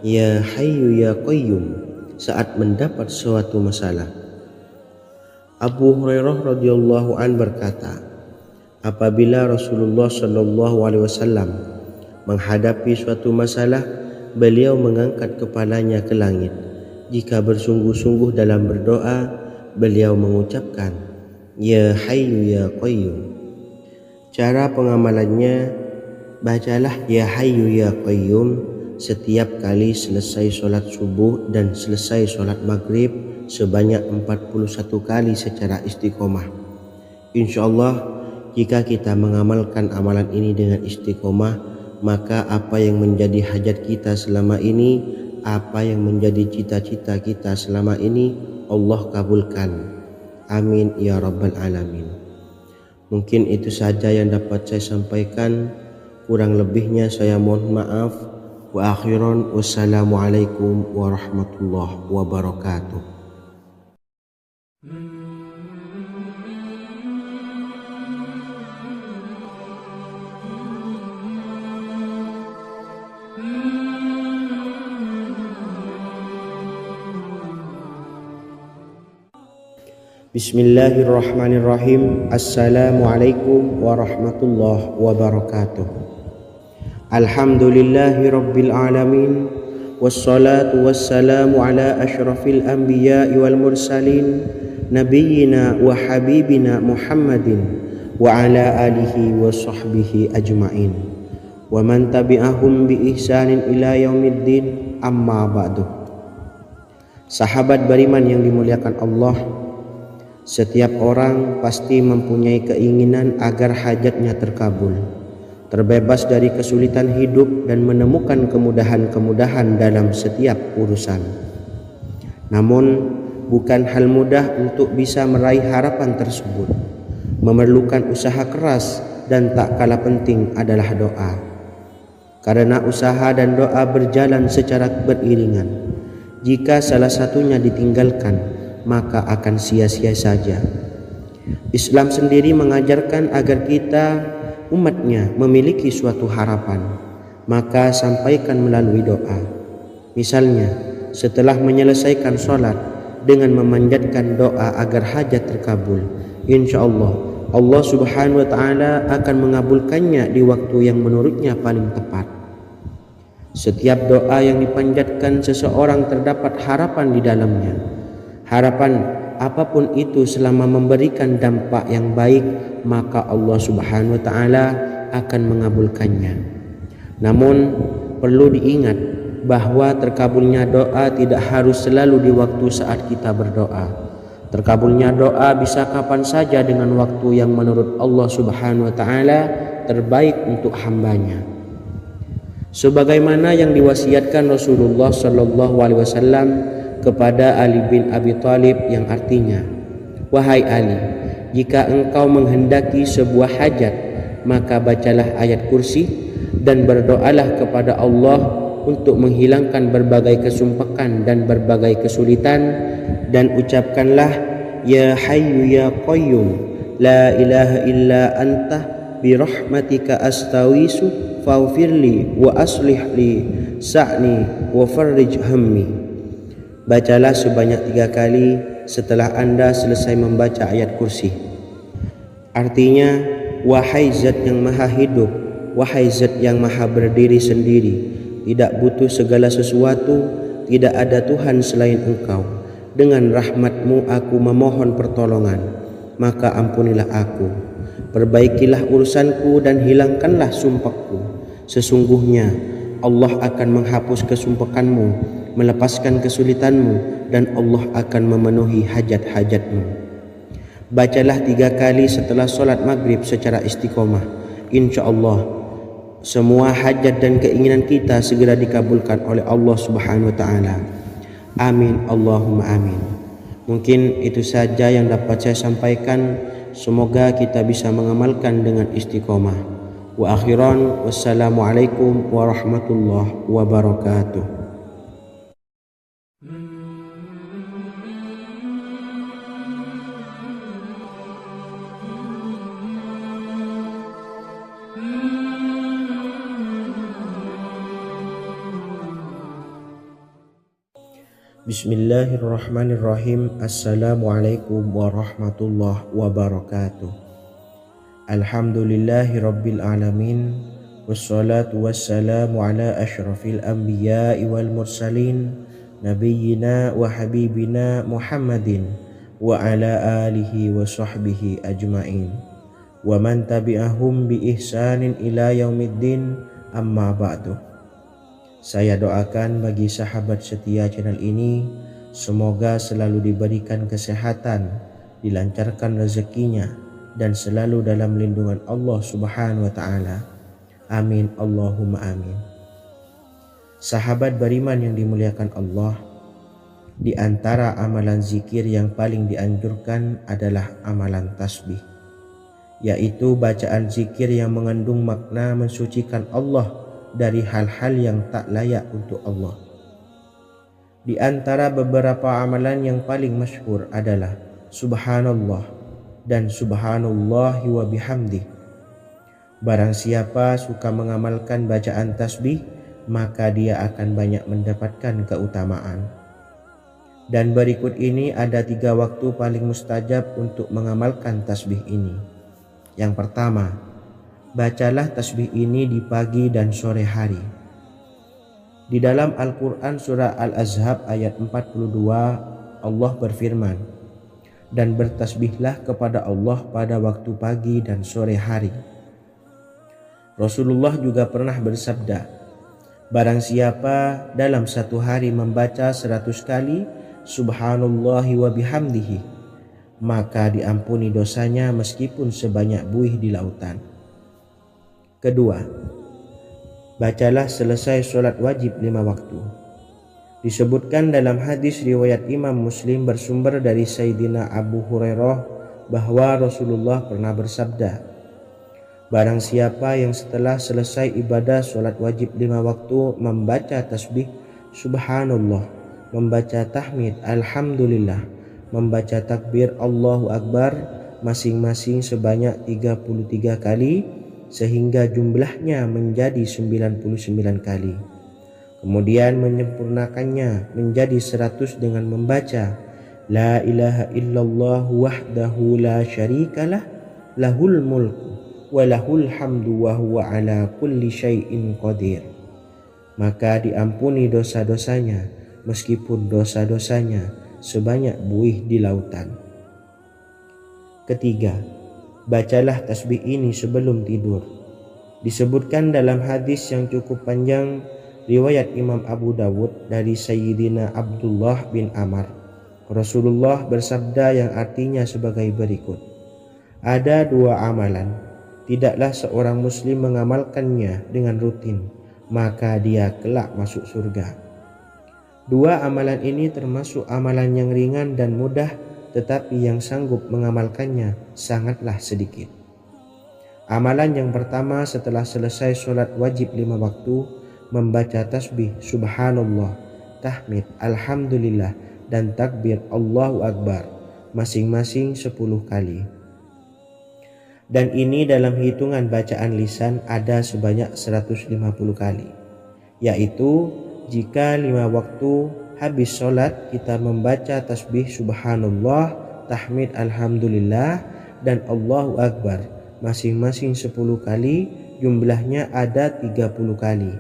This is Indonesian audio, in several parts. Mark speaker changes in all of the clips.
Speaker 1: Ya Hayyu Ya Qayyum saat mendapat suatu masalah. Abu Hurairah radhiyallahu an berkata, apabila Rasulullah shallallahu alaihi wasallam menghadapi suatu masalah, beliau mengangkat kepalanya ke langit. Jika bersungguh-sungguh dalam berdoa, beliau mengucapkan, Ya Hayyu Ya Qayyum. Cara pengamalannya, bacalah Ya Hayyu Ya Qayyum setiap kali selesai sholat subuh dan selesai sholat maghrib sebanyak 41 kali secara istiqomah. Insyaallah, jika kita mengamalkan amalan ini dengan istiqomah, maka apa yang menjadi hajat kita selama ini, apa yang menjadi cita-cita kita selama ini, Allah kabulkan. Amin ya rabbal alamin. Mungkin itu saja yang dapat saya sampaikan. Kurang lebihnya saya mohon maaf. Wa akhiran, wassalamualaikum warahmatullahi wabarakatuh. Bismillahirrahmanirrahim. Assalamualaikum warahmatullahi wabarakatuh. Alhamdulillahi rabbil alamin, wassalatu wassalamu ala ashrafil anbiya'i wal mursalin, nabiyyina wa habibina Muhammadin wa ala alihi wa sahbihi ajma'in, wa man tabi'ahum bi ihsanin ila yaumiddin, amma ba'du. Sahabat beriman yang dimuliakan Allah, setiap orang pasti mempunyai keinginan agar hajatnya terkabul, terbebas dari kesulitan hidup dan menemukan kemudahan-kemudahan dalam setiap urusan. Namun, bukan hal mudah untuk bisa meraih harapan tersebut. Memerlukan usaha keras dan tak kalah penting adalah doa. Karena usaha dan doa berjalan secara beriringan. Jika salah satunya ditinggalkan, maka akan sia-sia saja. Islam sendiri mengajarkan agar kita umatnya memiliki suatu harapan, maka sampaikan melalui doa. Misalnya, setelah menyelesaikan sholat dengan memanjatkan doa agar hajat terkabul, insyaallah Allah subhanahu wa ta'ala akan mengabulkannya di waktu yang menurutnya paling tepat. Setiap doa yang dipanjatkan seseorang terdapat harapan di dalamnya. Harapan apapun itu selama memberikan dampak yang baik, maka Allah subhanahu wa ta'ala akan mengabulkannya. Namun perlu diingat bahwa terkabulnya doa tidak harus selalu di waktu saat kita berdoa. Terkabulnya doa bisa kapan saja dengan waktu yang menurut Allah subhanahu wa ta'ala terbaik untuk hambanya. Sebagaimana yang diwasiatkan Rasulullah sallallahu alaihi wasallam kepada Ali bin Abi Thalib, yang artinya, wahai Ali, jika engkau menghendaki sebuah hajat, maka bacalah ayat kursi dan berdoalah kepada Allah untuk menghilangkan berbagai kesumpakan dan berbagai kesulitan, dan ucapkanlah Ya Hayyu Ya Qayyum, la ilaha illa anta birahmatika astawisu faghfirli wa aslih li sa'ni wa farrij hammi. Bacalah sebanyak 3 kali setelah Anda selesai membaca ayat kursi. Artinya, wahai zat yang maha hidup, wahai zat yang maha berdiri sendiri, tidak butuh segala sesuatu, tidak ada Tuhan selain Engkau. Dengan rahmat-Mu aku memohon pertolongan, maka ampunilah aku. Perbaikilah urusanku dan hilangkanlah sumpahku. Sesungguhnya Allah akan menghapus kesumpahanmu, melepaskan kesulitanmu, dan Allah akan memenuhi hajat-hajatmu. Bacalah 3 kali setelah sholat maghrib secara istiqomah. Insyaallah semua hajat dan keinginan kita segera dikabulkan oleh Allah subhanahu wa ta'ala. Amin Allahumma amin. Mungkin itu saja yang dapat saya sampaikan. Semoga kita bisa mengamalkan dengan istiqomah. Wa akhiran, wassalamualaikum warahmatullahi wabarakatuh. Bismillahirrahmanirrahim. Assalamualaikum warahmatullahi wabarakatuh. Alhamdulillahi rabbil alamin. Wassalatu wassalamu ala ashrafil anbiya'i wal mursalin, nabiyyina wa habibina Muhammadin wa ala alihi wa sahbihi ajma'in, wa man tabi'ahum bi ihsanin ila yaumiddin, amma ba'du. Saya doakan bagi sahabat setia channel ini, semoga selalu diberikan kesehatan, dilancarkan rezekinya, dan selalu dalam lindungan Allah Subhanahu wa Ta'ala. Amin Allahumma amin. Sahabat beriman yang dimuliakan Allah, di antara amalan zikir yang paling dianjurkan adalah amalan tasbih, yaitu bacaan zikir yang mengandung makna mensucikan Allah dari hal-hal yang tak layak untuk Allah. Di antara beberapa amalan yang paling masyhur adalah Subhanallah dan Subhanallahi wa bihamdih. Barang siapa suka mengamalkan bacaan tasbih, maka dia akan banyak mendapatkan keutamaan. Dan berikut ini ada 3 waktu paling mustajab untuk mengamalkan tasbih ini. Yang pertama, bacalah tasbih ini di pagi dan sore hari. Di dalam Al-Quran surah Al-Ahzab ayat 42, Allah berfirman, dan bertasbihlah kepada Allah pada waktu pagi dan sore hari. Rasulullah juga pernah bersabda, barang siapa dalam satu hari membaca 100 kali Subhanallahi wa bihamdihi, maka diampuni dosanya meskipun sebanyak buih di lautan. Kedua, bacalah selesai sholat wajib 5 waktu. Disebutkan dalam hadis riwayat Imam Muslim bersumber dari Sayyidina Abu Hurairah bahwa Rasulullah pernah bersabda, barang siapa yang setelah selesai ibadah sholat wajib 5 waktu membaca tasbih Subhanallah, membaca tahmid Alhamdulillah, membaca takbir Allahu Akbar masing-masing sebanyak 33 kali, sehingga jumlahnya menjadi 99 kali. Kemudian menyempurnakannya menjadi 100 dengan membaca La ilaha illallah wahdahu la syarikalah, lahul mulku wa lahul hamdu wa huwa ala kulli syai'in qadir. Maka diampuni dosa-dosanya meskipun dosa-dosanya sebanyak buih di lautan. Ketiga, bacalah tasbih ini sebelum tidur. Disebutkan dalam hadis yang cukup panjang riwayat Imam Abu Dawud dari Sayyidina Abdullah bin Amr, Rasulullah bersabda yang artinya sebagai berikut, ada 2 amalan, tidaklah seorang muslim mengamalkannya dengan rutin, maka dia kelak masuk surga. 2 amalan ini termasuk amalan yang ringan dan mudah, tetapi yang sanggup mengamalkannya sangatlah sedikit. Amalan yang pertama setelah selesai sholat wajib 5 waktu, membaca tasbih Subhanallah, tahmid Alhamdulillah, dan takbir Allahu Akbar masing-masing 10 kali. Dan ini dalam hitungan bacaan lisan ada sebanyak 150 kali, yaitu jika 5 waktu habis sholat kita membaca tasbih Subhanallah, tahmid Alhamdulillah, dan Allahu Akbar masing-masing 10 kali, jumlahnya ada 30 kali.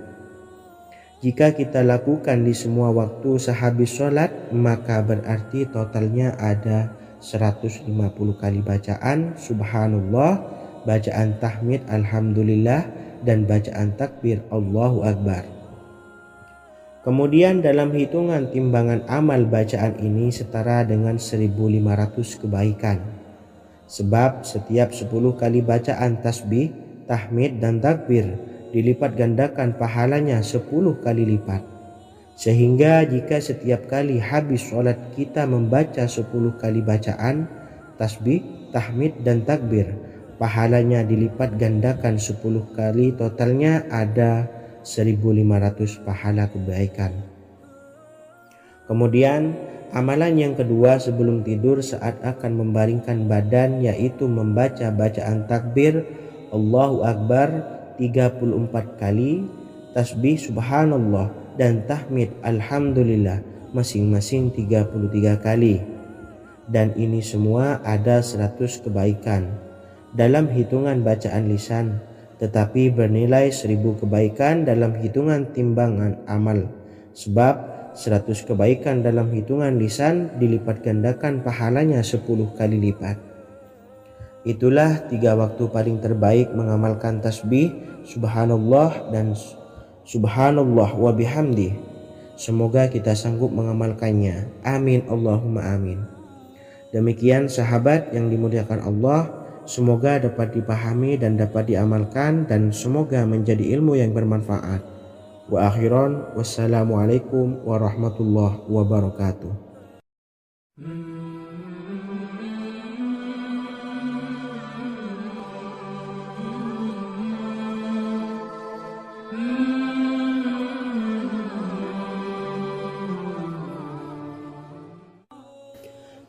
Speaker 1: Jika kita lakukan di semua waktu sehabis sholat, maka berarti totalnya ada 150 kali bacaan Subhanallah, bacaan tahmid Alhamdulillah, dan bacaan takbir Allahu Akbar. Kemudian dalam hitungan timbangan amal bacaan ini setara dengan 1500 kebaikan. Sebab setiap 10 kali bacaan tasbih, tahmid, dan takbir dilipat gandakan pahalanya 10 kali lipat. Sehingga jika setiap kali habis sholat kita membaca 10 kali bacaan tasbih, tahmid, dan takbir, pahalanya dilipat gandakan 10 kali, totalnya ada 1500 pahala kebaikan. Kemudian amalan yang kedua sebelum tidur saat akan membaringkan badan, yaitu membaca bacaan takbir Allahu Akbar 34 kali, tasbih Subhanallah, dan tahmid Alhamdulillah masing-masing 33 kali. Dan ini semua ada 100 kebaikan dalam hitungan bacaan lisan, tetapi bernilai 1000 kebaikan dalam hitungan timbangan amal. Sebab 100 kebaikan dalam hitungan lisan dilipat gandakan pahalanya 10 kali lipat. Itulah 3 waktu paling terbaik mengamalkan tasbih subhanallah dan subhanallah wa bihamdi. Semoga kita sanggup mengamalkannya. Amin Allahumma amin. Demikian sahabat yang dimuliakan Allah, semoga dapat dipahami dan dapat diamalkan, dan semoga menjadi ilmu yang bermanfaat. Wa akhiran, wassalamualaikum warahmatullahi wabarakatuh.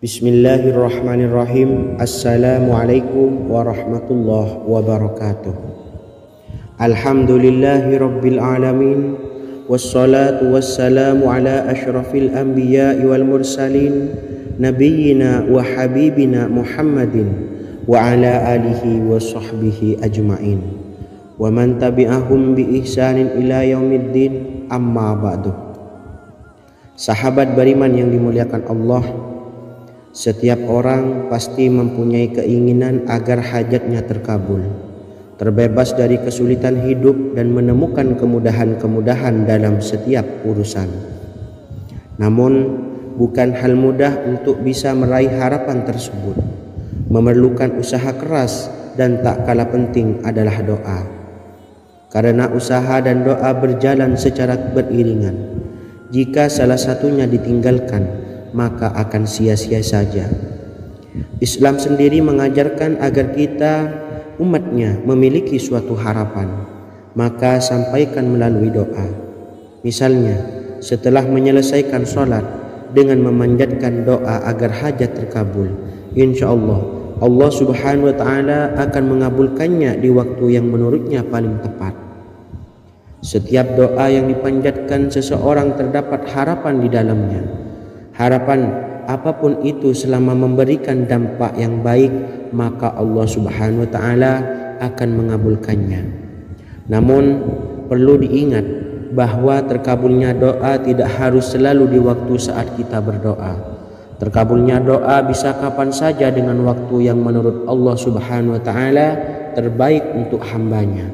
Speaker 1: Bismillahirrahmanirrahim. Assalamualaikum warahmatullahi wabarakatuh. Alhamdulillahi rabbil alamin, wassalatu wassalamu ala ashrafil anbiya'i wal mursalin, nabiyyina wa habibina Muhammadin wa ala alihi wa sahbihi ajma'in, wa man tabi'ahum bi ihsanin ila yaumiddin, amma ba'du. Sahabat beriman yang dimuliakan Allah, setiap orang pasti mempunyai keinginan agar hajatnya terkabul, terbebas dari kesulitan hidup dan menemukan kemudahan-kemudahan dalam setiap urusan. Namun, bukan hal mudah untuk bisa meraih harapan tersebut. Memerlukan usaha keras, dan tak kalah penting adalah doa. Karena usaha dan doa berjalan secara beriringan. Jika salah satunya ditinggalkan, maka akan sia-sia saja. Islam sendiri mengajarkan agar kita umatnya memiliki suatu harapan, maka sampaikan melalui doa. Misalnya, setelah menyelesaikan sholat dengan memanjatkan doa agar hajat terkabul, insya Allah subhanahu wa ta'ala akan mengabulkannya di waktu yang menurutnya paling tepat. Setiap doa yang dipanjatkan seseorang terdapat harapan di dalamnya. Harapan apapun itu selama memberikan dampak yang baik, maka Allah subhanahu wa ta'ala akan mengabulkannya. Namun perlu diingat bahwa terkabulnya doa tidak harus selalu di waktu saat kita berdoa. Terkabulnya doa bisa kapan saja dengan waktu yang menurut Allah subhanahu wa ta'ala terbaik untuk hambanya.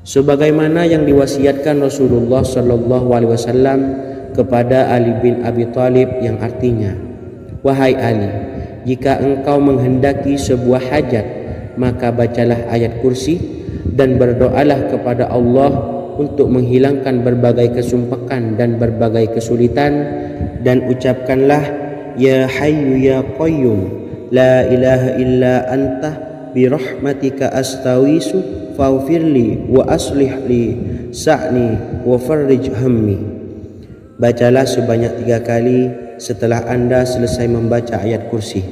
Speaker 1: Sebagaimana yang diwasiatkan Rasulullah sallallahu alaihi wasallam kepada Ali bin Abi Thalib, yang artinya, wahai Ali, jika engkau menghendaki sebuah hajat, maka bacalah ayat kursi dan berdoalah kepada Allah untuk menghilangkan berbagai kesumpakan dan berbagai kesulitan, dan ucapkanlah, ya hayyu ya qayyum la ilaha illa anta birahmatika astawisu faghfirli wa aslih li sa'ni wa farrij hammi. Bacalah sebanyak 3 kali setelah Anda selesai membaca ayat kursi.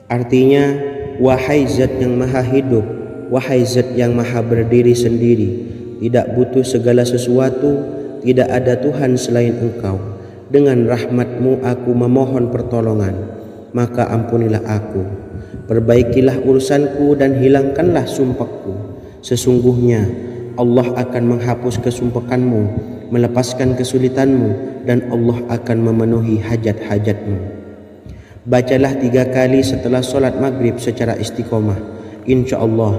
Speaker 1: Artinya, wahai zat yang maha hidup, wahai zat yang maha berdiri sendiri, tidak butuh segala sesuatu, tidak ada Tuhan selain Engkau. Dengan rahmat-Mu aku memohon pertolongan, maka ampunilah aku. Perbaikilah urusanku dan hilangkanlah sumpahku. Sesungguhnya Allah akan menghapus kesumpahanmu, melepaskan kesulitanmu, dan Allah akan memenuhi hajat-hajatmu. Bacalah 3 kali setelah sholat maghrib secara istiqomah. Insya Allah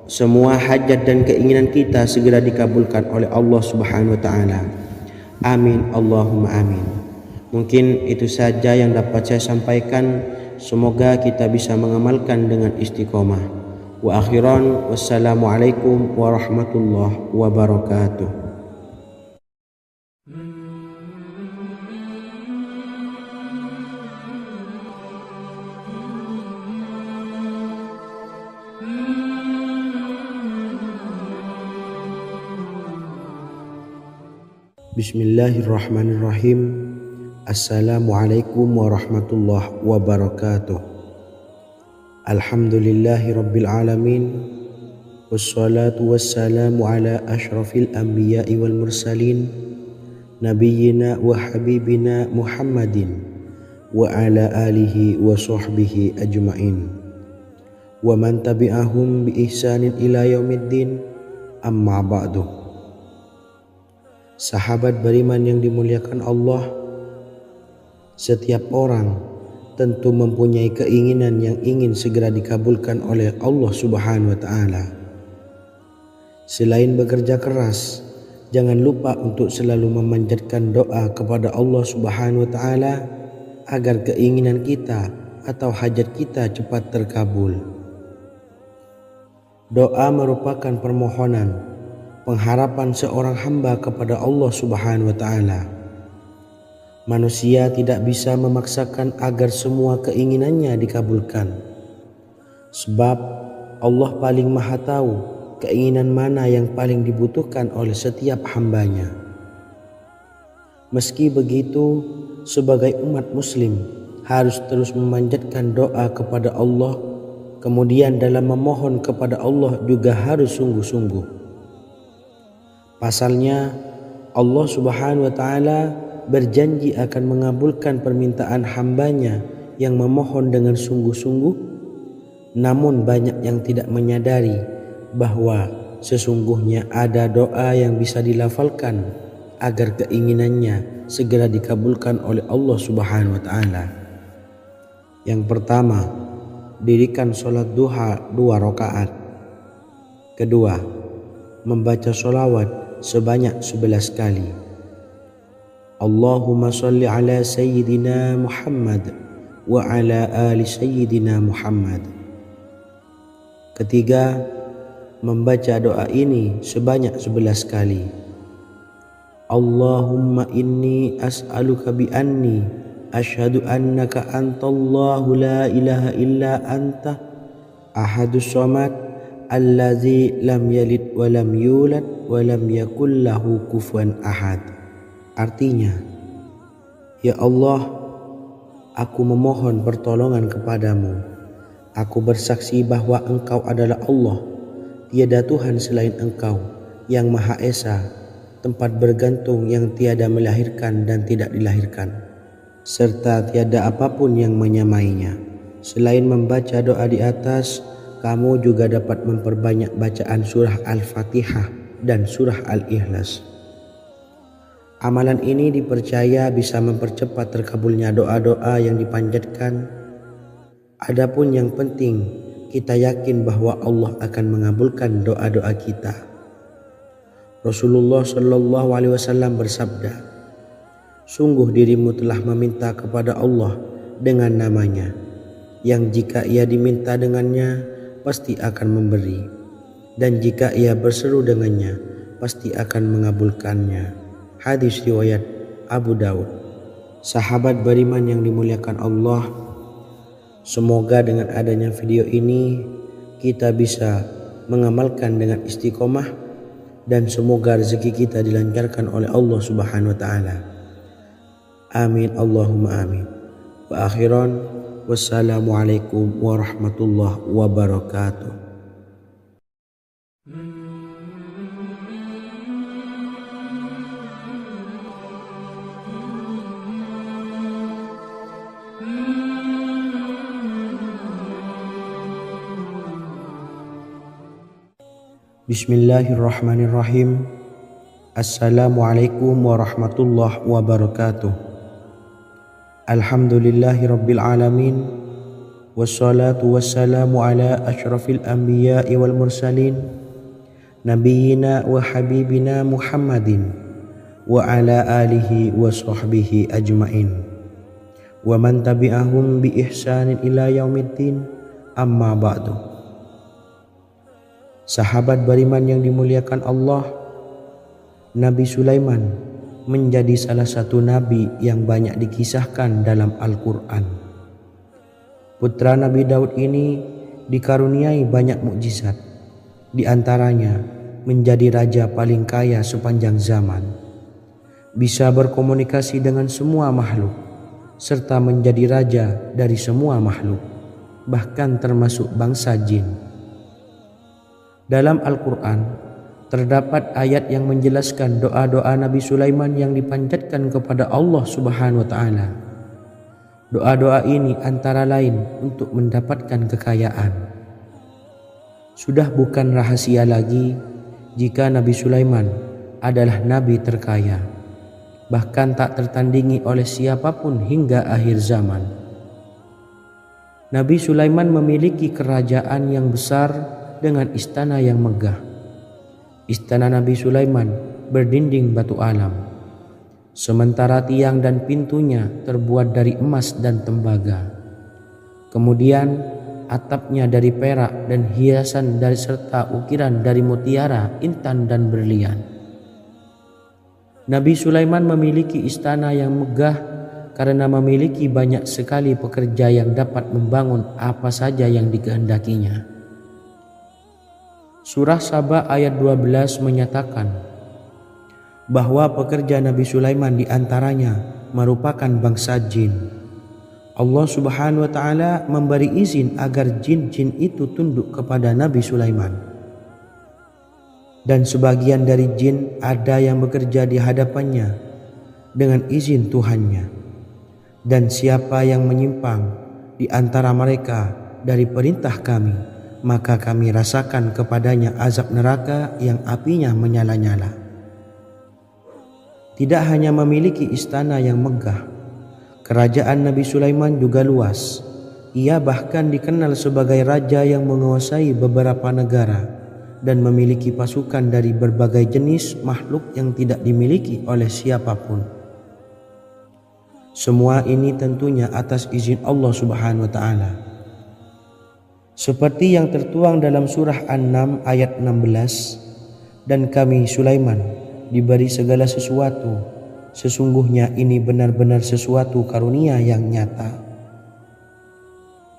Speaker 1: semua hajat dan keinginan kita segera dikabulkan oleh Allah subhanahu wa ta'ala. Amin Allahumma amin. Mungkin itu saja yang dapat saya sampaikan. Semoga kita bisa mengamalkan dengan istiqomah. Wa akhiran, wassalamualaikum warahmatullahi wabarakatuh. Bismillahirrahmanirrahim. Assalamualaikum warahmatullahi wabarakatuh. Alhamdulillahi rabbil alamin, wassalatu wassalamu ala ashrafil anbiya'i wal mursalin, nabiyyina wa habibina Muhammadin wa ala alihi wa sahbihi ajma'in wa man tabi'ahum bi ihsanin ila yaumiddin, amma ba'du. Sahabat beriman yang dimuliakan Allah, setiap orang tentu mempunyai keinginan yang ingin segera dikabulkan oleh Allah Subhanahu wa taala. Selain bekerja keras, jangan lupa untuk selalu memanjatkan doa kepada Allah Subhanahu wa taala agar keinginan kita atau hajat kita cepat terkabul. Doa merupakan permohonan, pengharapan seorang hamba kepada Allah Subhanahu wa taala. Manusia tidak bisa memaksakan agar semua keinginannya dikabulkan. Sebab Allah paling maha tahu keinginan mana yang paling dibutuhkan oleh setiap hambanya. Meski begitu, sebagai umat muslim harus terus memanjatkan doa kepada Allah, kemudian dalam memohon kepada Allah juga harus sungguh-sungguh. Pasalnya Allah Subhanahu wa taala berjanji akan mengabulkan permintaan hambanya yang memohon dengan sungguh-sungguh. Namun banyak yang tidak menyadari bahwa sesungguhnya ada doa yang bisa dilafalkan agar keinginannya segera dikabulkan oleh Allah Subhanahu wa taala. Yang pertama, dirikan sholat duha 2 rakaat. Kedua, membaca sholawat sebanyak 11 kali. Allahumma sholli ala sayyidina Muhammad wa ala ali sayyidina Muhammad. Ketiga, membaca doa ini sebanyak 11 kali. Allahumma inni as'aluka bi anni asyhadu annaka antallahu la ilaha illa anta ahadus samad allazi lam yalid wa lam yulad wa lam yakul lahu kufuwan ahad. Artinya, ya Allah, aku memohon pertolongan kepadamu. Aku bersaksi bahwa Engkau adalah Allah, tiada Tuhan selain Engkau yang Maha Esa, tempat bergantung yang tiada melahirkan dan tidak dilahirkan, serta tiada apapun yang menyamainya. Selain membaca doa di atas, kamu juga dapat memperbanyak bacaan surah Al-Fatihah dan surah Al-Ikhlas. Amalan ini dipercaya bisa mempercepat terkabulnya doa-doa yang dipanjatkan. Adapun yang penting, kita yakin bahwa Allah akan mengabulkan doa-doa kita. Rasulullah Shallallahu Alaihi Wasallam bersabda, sungguh dirimu telah meminta kepada Allah dengan namanya, yang jika ia diminta dengannya pasti akan memberi, dan jika ia berseru dengannya pasti akan mengabulkannya. Hadis riwayat Abu Daud. Sahabat beriman yang dimuliakan Allah, semoga dengan adanya video ini kita bisa mengamalkan dengan istiqomah, dan semoga rezeki kita dilancarkan oleh Allah Subhanahu wa taala. Amin Allahumma amin. Wa akhiran, wassalamualaikum warahmatullahi wabarakatuh. Bismillahirrahmanirrahim. Assalamualaikum warahmatullahi wabarakatuh. Alhamdulillahi rabbil alamin, wassalatu wassalamu ala asyrafil anbiya'i wal mursalin, nabiyyina wa habibina Muhammadin wa ala alihi wa sahbihi ajma'in wa man tabi'ahum bi ihsanin ila yaumiddin, amma ba'du. Sahabat beriman yang dimuliakan Allah, Nabi Sulaiman menjadi salah satu nabi yang banyak dikisahkan dalam Al-Quran. Putra Nabi Daud ini dikaruniai banyak mukjizat, di antaranya menjadi raja paling kaya sepanjang zaman, bisa berkomunikasi dengan semua makhluk, serta menjadi raja dari semua makhluk, bahkan termasuk bangsa jin. Dalam Al-Quran, terdapat ayat yang menjelaskan doa-doa Nabi Sulaiman yang dipanjatkan kepada Allah Subhanahu wa taala. Doa-doa ini antara lain untuk mendapatkan kekayaan. Sudah bukan rahasia lagi jika Nabi Sulaiman adalah nabi terkaya, bahkan tak tertandingi oleh siapapun hingga akhir zaman. Nabi Sulaiman memiliki kerajaan yang besar dengan istana yang megah. Istana Nabi Sulaiman berdinding batu alam, sementara tiang dan pintunya terbuat dari emas dan tembaga. Kemudian atapnya dari perak dan hiasan dari serta ukiran dari mutiara, intan dan berlian. Nabi Sulaiman memiliki istana yang megah karena memiliki banyak sekali pekerja yang dapat membangun apa saja yang dikehendakinya. Surah Saba ayat 12 menyatakan bahwa pekerja Nabi Sulaiman diantaranya merupakan bangsa jin. Allah Subhanahu wa taala memberi izin agar jin-jin itu tunduk kepada Nabi Sulaiman. Dan sebagian dari jin ada yang bekerja di hadapannya dengan izin Tuhannya. Dan siapa yang menyimpang di antara mereka dari perintah kami, maka kami rasakan kepadanya azab neraka yang apinya menyala-nyala. Tidak hanya memiliki istana yang megah, kerajaan Nabi Sulaiman juga luas. Ia bahkan dikenal sebagai raja yang menguasai beberapa negara dan memiliki pasukan dari berbagai jenis makhluk yang tidak dimiliki oleh siapapun. Semua ini tentunya atas izin Allah Subhanahu wa taala. Seperti yang tertuang dalam surah An-Naml ayat 16, dan kami Sulaiman diberi segala sesuatu, sesungguhnya ini benar-benar sesuatu karunia yang nyata.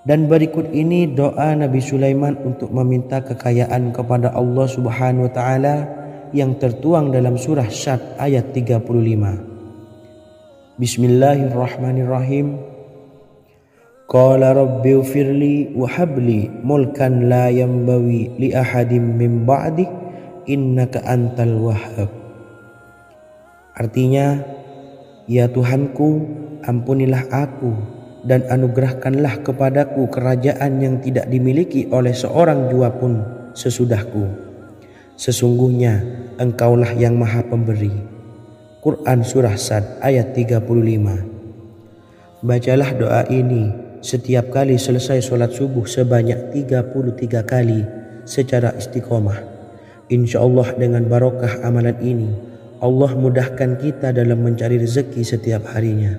Speaker 1: Dan berikut ini doa Nabi Sulaiman untuk meminta kekayaan kepada Allah Subhanahu wa taala yang tertuang dalam surah Syad ayat 35. Bismillahirrahmanirrahim. Qala rabbi ighfirli wa habli mulkan la yanbawi li ahadin min ba'di innaka antal wahhab. Artinya, ya Tuhanku, ampunilah aku dan anugerahkanlah kepadaku kerajaan yang tidak dimiliki oleh seorang jua pun sesudahku. Sesungguhnya Engkaulah yang Maha Pemberi. Quran Surah Sad ayat 35. Bacalah doa ini setiap kali selesai sholat subuh sebanyak 33 kali secara istiqomah. Insya Allah dengan barokah amalan ini, Allah mudahkan kita dalam mencari rezeki setiap harinya.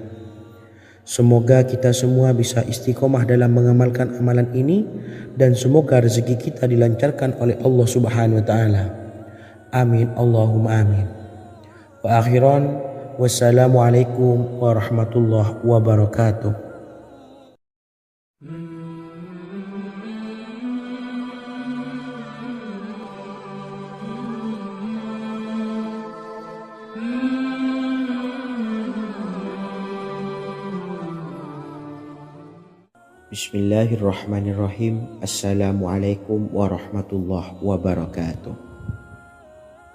Speaker 1: Semoga kita semua bisa istiqomah dalam mengamalkan amalan ini, dan semoga rezeki kita dilancarkan oleh Allah Subhanahu wa taala. Amin Allahumma amin. Wa akhiran, wassalamualaikum warahmatullahi wabarakatuh. Bismillahirrahmanirrahim. Assalamualaikum warahmatullahi wabarakatuh.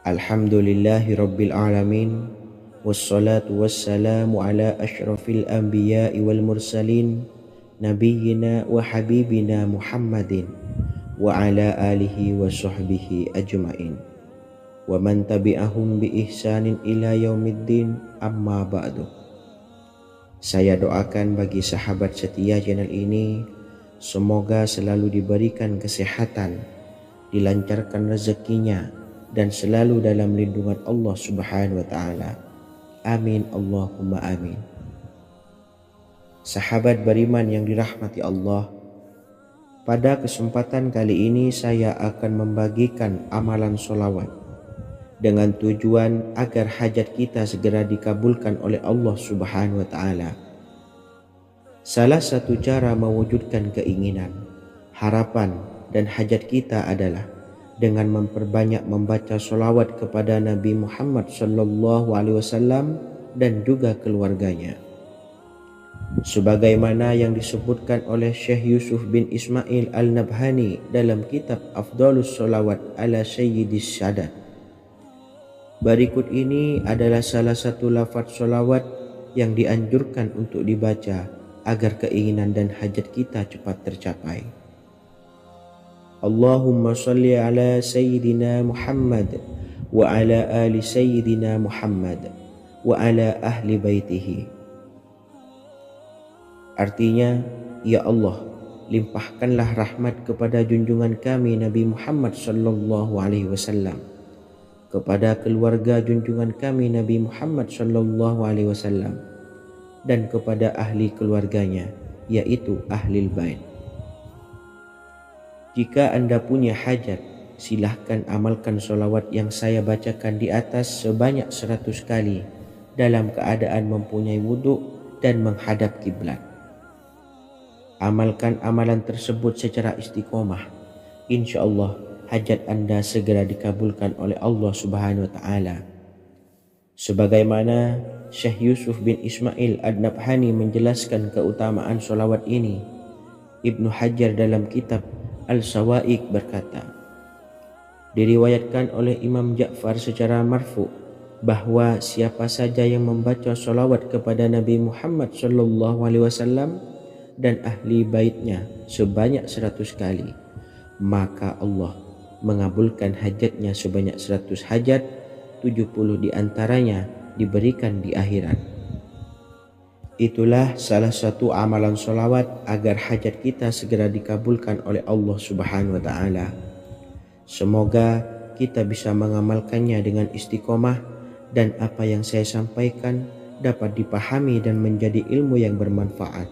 Speaker 1: Alhamdulillahi rabbil alamin, wassalatu wassalamu ala ashrafil anbiya'i wal mursalin, nabiyyina wa habibina Muhammadin wa ala alihi wa sahbihi ajma'in wa man tabi'ahum bi ihsanin ila yaumiddin, amma ba'du. Saya doakan bagi sahabat setia channel ini, semoga selalu diberikan kesehatan, dilancarkan rezekinya, dan selalu dalam lindungan Allah Subhanahu wa taala. Amin Allahumma amin. Sahabat beriman yang dirahmati Allah, pada kesempatan kali ini saya akan membagikan amalan sholawat dengan tujuan agar hajat kita segera dikabulkan oleh Allah Subhanahu wa taala. Salah satu cara mewujudkan keinginan, harapan, dan hajat kita adalah dengan memperbanyak membaca sholawat kepada Nabi Muhammad SAW dan juga keluarganya. Sebagaimana yang disebutkan oleh Syekh Yusuf bin Ismail Al-Nabhani dalam kitab Afdhalus Sholawat ala Sayyidis Sadat, Berikut ini adalah salah satu lafaz sholawat yang dianjurkan untuk dibaca agar keinginan dan hajat kita cepat tercapai. Allahumma salli ala Sayyidina Muhammad wa ala ali Sayyidina Muhammad wa ala ahli baitihi. Artinya, ya Allah, limpahkanlah rahmat kepada junjungan kami Nabi Muhammad sallallahu alaihi wasallam, kepada keluarga junjungan kami Nabi Muhammad sallallahu alaihi wasallam, dan kepada ahli keluarganya, yaitu ahlil bait. Jika Anda punya hajat, silahkan amalkan sholawat yang saya bacakan di atas sebanyak 100 kali dalam keadaan mempunyai wudhu dan menghadap kiblat. Amalkan amalan tersebut secara istiqomah. Insya Allah hajat Anda segera dikabulkan oleh Allah Subhanahu wa Ta'ala. Sebagaimana Syekh Yusuf bin Ismail Ad-Nabhani menjelaskan keutamaan sholawat ini, Ibnu Hajar dalam kitab Al-Sawa'iq berkata, diriwayatkan oleh Imam Ja'far secara marfu bahwa siapa saja yang membaca sholawat kepada Nabi Muhammad sallallahu alaihi wasallam dan ahli baitnya sebanyak 100 kali, maka Allah mengabulkan hajatnya sebanyak 100 hajat, 70 diantaranya diberikan di akhirat. Itulah salah satu amalan sholawat agar hajat kita segera dikabulkan oleh Allah Subhanahu wa Ta'ala. Semoga kita bisa mengamalkannya dengan istiqomah dan apa yang saya sampaikan dapat dipahami dan menjadi ilmu yang bermanfaat.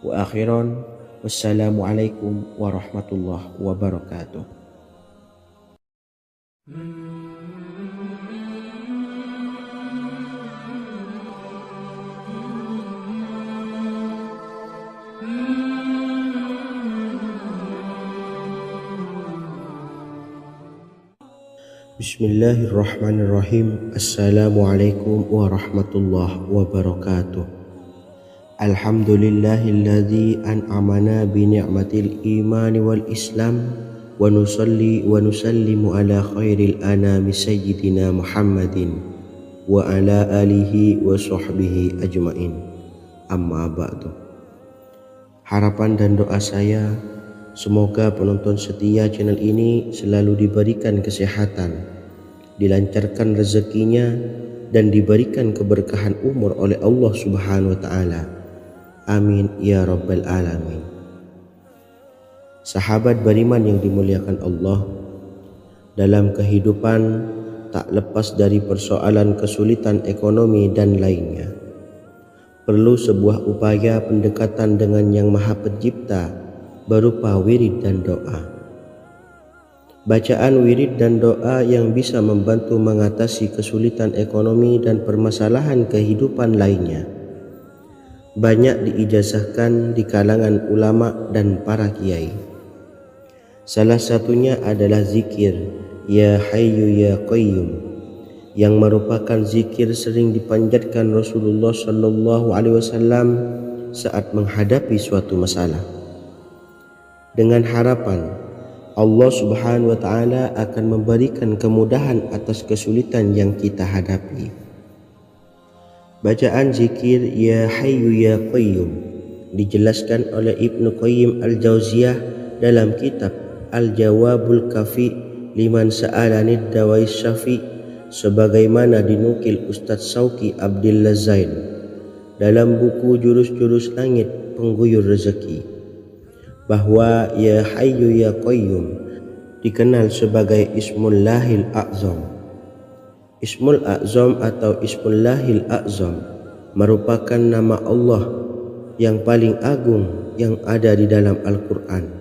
Speaker 1: Wa akhiran, wassalamualaikum warahmatullahi wabarakatuh. Bismillahirrahmanirrahim. Assalamualaikum warahmatullahi wabarakatuh. Alhamdulillahilladzi an'amana bi ni'matil imani wal islam wa nusalli wa nusallimu ala khairil anami sayyidina Muhammadin wa ala alihi wa sahbihi ajmain. Amma ba'du. Harapan dan doa saya, semoga penonton setia channel ini selalu diberikan kesehatan, dilancarkan rezekinya, dan diberikan keberkahan umur oleh Allah Subhanahu wa Ta'ala. Amin ya rabbal alamin. Sahabat beriman yang dimuliakan Allah, dalam kehidupan tak lepas dari persoalan kesulitan ekonomi dan lainnya. Perlu sebuah upaya pendekatan dengan Yang Maha Pencipta berupa wirid dan doa. Bacaan wirid dan doa yang bisa membantu mengatasi kesulitan ekonomi dan permasalahan kehidupan lainnya banyak diijazahkan di kalangan ulama dan para kiai. Salah satunya adalah zikir Ya Hayyu Ya Qayyum, yang merupakan zikir sering dipanjatkan Rasulullah sallallahu alaihi wasallam saat menghadapi suatu masalah, dengan harapan Allah Subhanahu wa Ta'ala akan memberikan kemudahan atas kesulitan yang kita hadapi. Bacaan zikir Ya Hayyu Ya Qayyum dijelaskan oleh Ibnu Qayyim Al-Jauziyah dalam kitab Al-Jawabul Kafi liman sa'alanid dawais syafi, sebagaimana dinukil Ustadz Sauki Abdillah Zain dalam buku Jurus-Jurus Langit Pengguyur Rezeki, bahwa Ya Hayyu Ya Qayyum dikenal sebagai Ismullahil A'zam. Ismul A'zam atau Ismullahil A'zam merupakan nama Allah yang paling agung yang ada di dalam Al-Quran.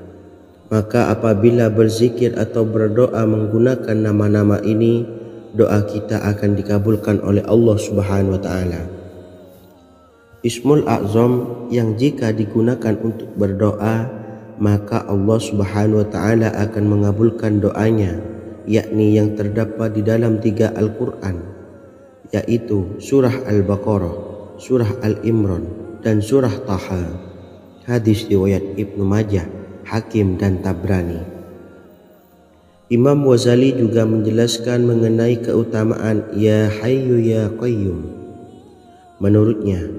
Speaker 1: Maka apabila berzikir atau berdoa menggunakan nama-nama ini, doa kita akan dikabulkan oleh Allah Subhanahu wa Ta'ala. Ismul A'zam yang jika digunakan untuk berdoa, maka Allah Subhanahu wa Ta'ala akan mengabulkan doanya, yakni yang terdapat di dalam 3 Al-Quran, yaitu surah Al-Baqarah, surah Al-Imran, dan surah Taha. Hadis riwayat Ibnu Majah, Hakim, dan Tabrani. Imam Ghazali juga menjelaskan mengenai keutamaan Ya Hayyu Ya Qayyum. Menurutnya,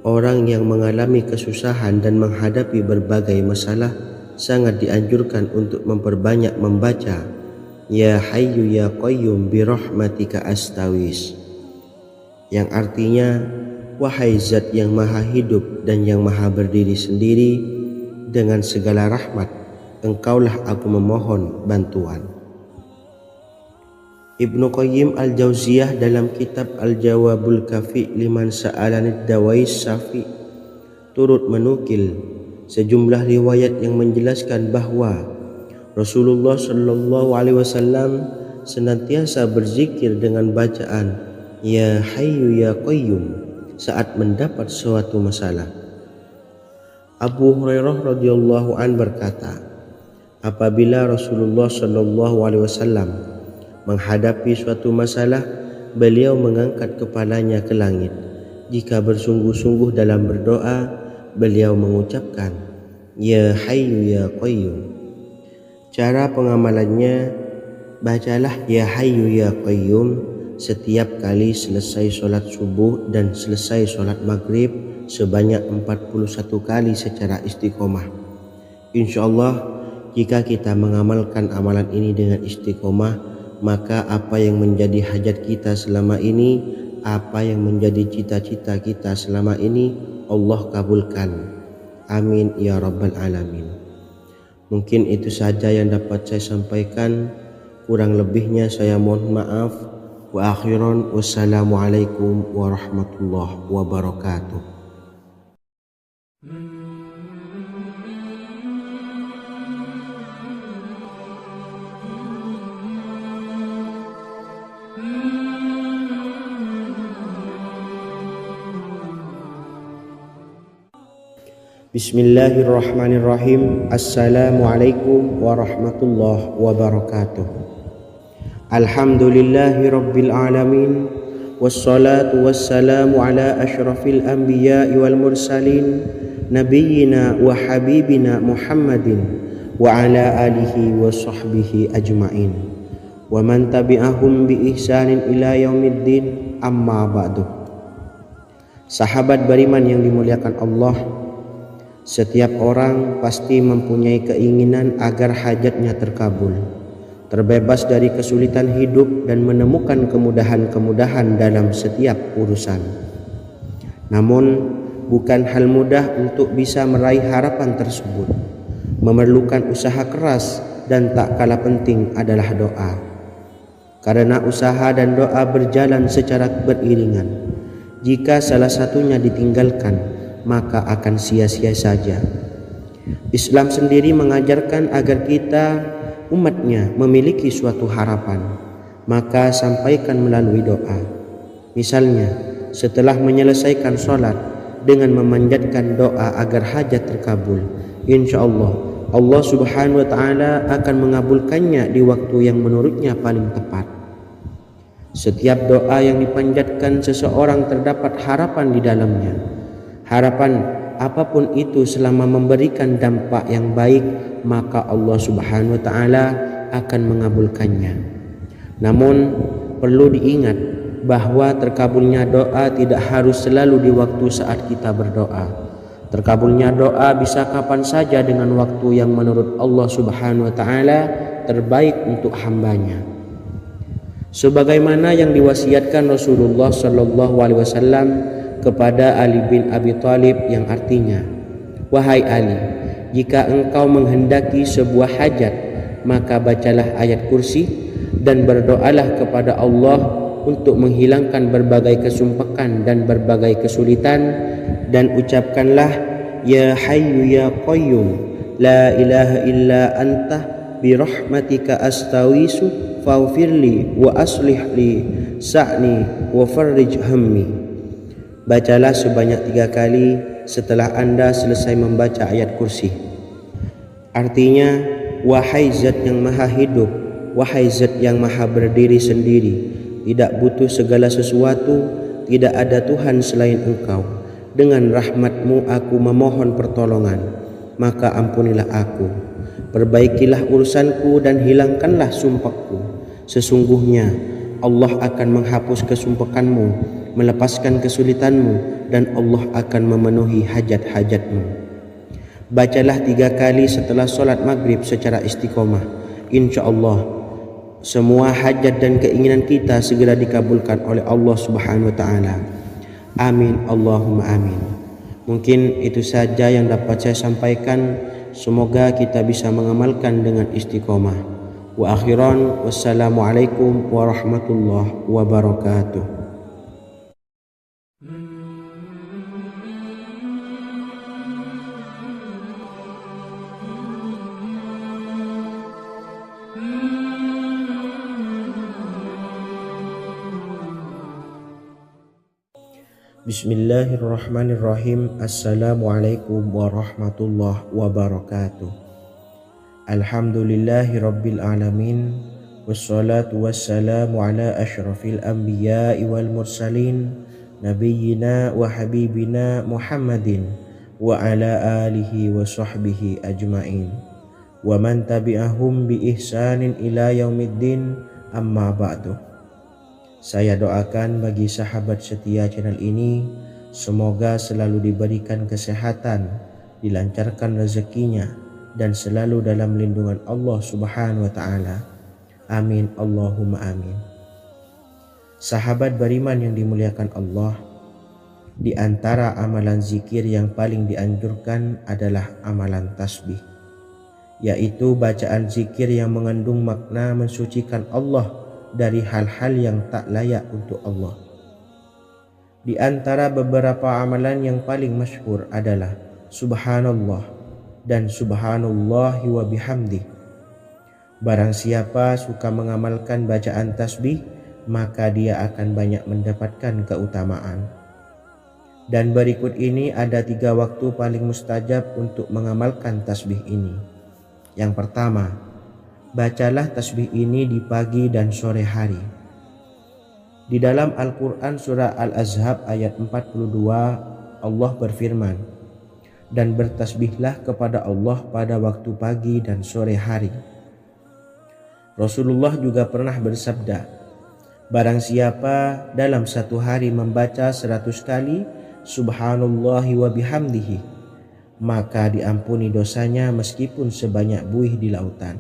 Speaker 1: orang yang mengalami kesusahan dan menghadapi berbagai masalah sangat dianjurkan untuk memperbanyak membaca Ya Hayyu Ya Qayyum bi rahmatika astawis, yang artinya, wahai zat yang maha hidup dan yang maha berdiri sendiri, dengan segala rahmat engkaulah aku memohon bantuan. Ibnu Qayyim al-Jauziyah dalam kitab Al-Jawabul Kafi liman sa'alanid dawais syafi turut menukil sejumlah riwayat yang menjelaskan bahwa Rasulullah Shallallahu Alaihi Wasallam senantiasa berzikir dengan bacaan Ya Hayyu Ya Qayyum saat mendapat suatu masalah. Abu Hurairah radhiyallahu an berkata, apabila Rasulullah Shallallahu Alaihi Wasallam menghadapi suatu masalah, beliau mengangkat kepalanya ke langit. Jika bersungguh-sungguh dalam berdoa, beliau mengucapkan Ya Hayyu Ya Qayyum. Cara pengamalannya, bacalah Ya Hayyu Ya Qayyum setiap kali selesai sholat subuh dan selesai sholat maghrib sebanyak 41 kali secara istiqomah. Insyaallah, jika kita mengamalkan amalan ini dengan istiqomah, maka apa yang menjadi hajat kita selama ini, apa yang menjadi cita-cita kita selama ini, Allah kabulkan. Amin ya rabbal alamin. Mungkin itu saja yang dapat saya sampaikan. Kurang lebihnya saya mohon maaf. Wa akhiran, wassalamualaikum warahmatullahi wabarakatuh. Bismillahirrahmanirrahim. Assalamualaikum warahmatullahi wabarakatuh. Alhamdulillahi rabbil alamin, wassalatu wassalamu ala asyrafil anbiya'i wal mursalin, nabiyyina wa habibina Muhammadin wa ala alihi wa sahbihi ajma'in, wa man tabi'ahum bi ihsanin ila yaumiddin, amma ba'du. Sahabat beriman yang dimuliakan Allah, setiap orang pasti mempunyai keinginan agar hajatnya terkabul, terbebas dari kesulitan hidup dan menemukan kemudahan-kemudahan dalam setiap urusan. Namun, bukan hal mudah untuk bisa meraih harapan tersebut. Memerlukan usaha keras dan tak kalah penting adalah doa. Karena usaha dan doa berjalan secara beriringan. Jika salah satunya ditinggalkan, maka akan sia-sia saja. Islam sendiri mengajarkan agar kita umatnya memiliki suatu harapan, maka sampaikan melalui doa. Misalnya, setelah menyelesaikan sholat dengan memanjatkan doa agar hajat terkabul, insyaallah Allah subhanahu wa ta'ala akan mengabulkannya di waktu yang menurutnya paling tepat. Setiap doa yang dipanjatkan seseorang terdapat harapan di dalamnya. Harapan apapun itu selama memberikan dampak yang baik, maka Allah subhanahu wa ta'ala akan mengabulkannya. Namun perlu diingat bahwa terkabulnya doa tidak harus selalu di waktu saat kita berdoa. Terkabulnya doa bisa kapan saja dengan waktu yang menurut Allah subhanahu wa ta'ala terbaik untuk hambanya. Sebagaimana yang diwasiatkan Rasulullah sallallahu alaihi wasallam kepada Ali bin Abi Thalib, yang artinya, wahai Ali, jika engkau menghendaki sebuah hajat, maka bacalah ayat kursi dan berdoalah kepada Allah untuk menghilangkan berbagai kesumpakan dan berbagai kesulitan, dan ucapkanlah Ya Hayyu Ya Qayyum, la ilaha illa anta bi rahmatika astawisu faghfirli wa aslih li sa'ni wa farrij hammi. Bacalah sebanyak 3 kali setelah Anda selesai membaca ayat kursi. Artinya, wahai zat yang maha hidup, wahai zat yang maha berdiri sendiri, tidak butuh segala sesuatu, tidak ada Tuhan selain Engkau. Dengan rahmat-Mu aku memohon pertolongan, maka ampunilah aku. Perbaikilah urusanku dan hilangkanlah sumpahku. Sesungguhnya Allah akan menghapus kesumpahanmu, melepaskan kesulitanmu, dan Allah akan memenuhi hajat-hajatmu. Bacalah 3 kali setelah solat maghrib secara istiqomah. Insya Allah semua hajat dan keinginan kita segera dikabulkan oleh Allah Subhanahu wa taala. Amin Allahumma amin. Mungkin itu saja yang dapat saya sampaikan. Semoga kita bisa mengamalkan dengan istiqomah. Wa akhiran, wassalamualaikum warahmatullahi wabarakatuh. Bismillahirrahmanirrahim. Assalamualaikum warahmatullahi wabarakatuh. Alhamdulillahi rabbil alamin. Wassalatu wassalamu ala ashrafil anbiya'i wal mursalin, nabiyyina wa habibina Muhammadin wa ala alihi wa sahbihi ajma'in, wa man tabi'ahum bi ihsanin ila yaumiddin, amma ba'du. Saya doakan bagi sahabat setia channel ini, semoga selalu diberikan kesehatan, dilancarkan rezekinya, dan selalu dalam lindungan Allah Subhanahu wa taala. Amin Allahumma amin. Sahabat beriman yang dimuliakan Allah, di antara amalan zikir yang paling dianjurkan adalah amalan tasbih, yaitu bacaan zikir yang mengandung makna mensucikan Allah dari hal-hal yang tak layak untuk Allah. Di antara beberapa amalan yang paling masyhur adalah Subhanallah dan Subhanallahi wa bihamdih. Barang siapa suka mengamalkan bacaan tasbih, maka dia akan banyak mendapatkan keutamaan. Dan berikut ini ada 3 waktu paling mustajab untuk mengamalkan tasbih ini. Yang pertama, bacalah tasbih ini di pagi dan sore hari. Di dalam Al-Quran surah Al-Ahzab ayat 42, Allah berfirman, dan bertasbihlah kepada Allah pada waktu pagi dan sore hari. Rasulullah juga pernah bersabda, barang siapa dalam satu hari membaca 100 kali Subhanallahi wa bihamdihi, maka diampuni dosanya meskipun sebanyak buih di lautan.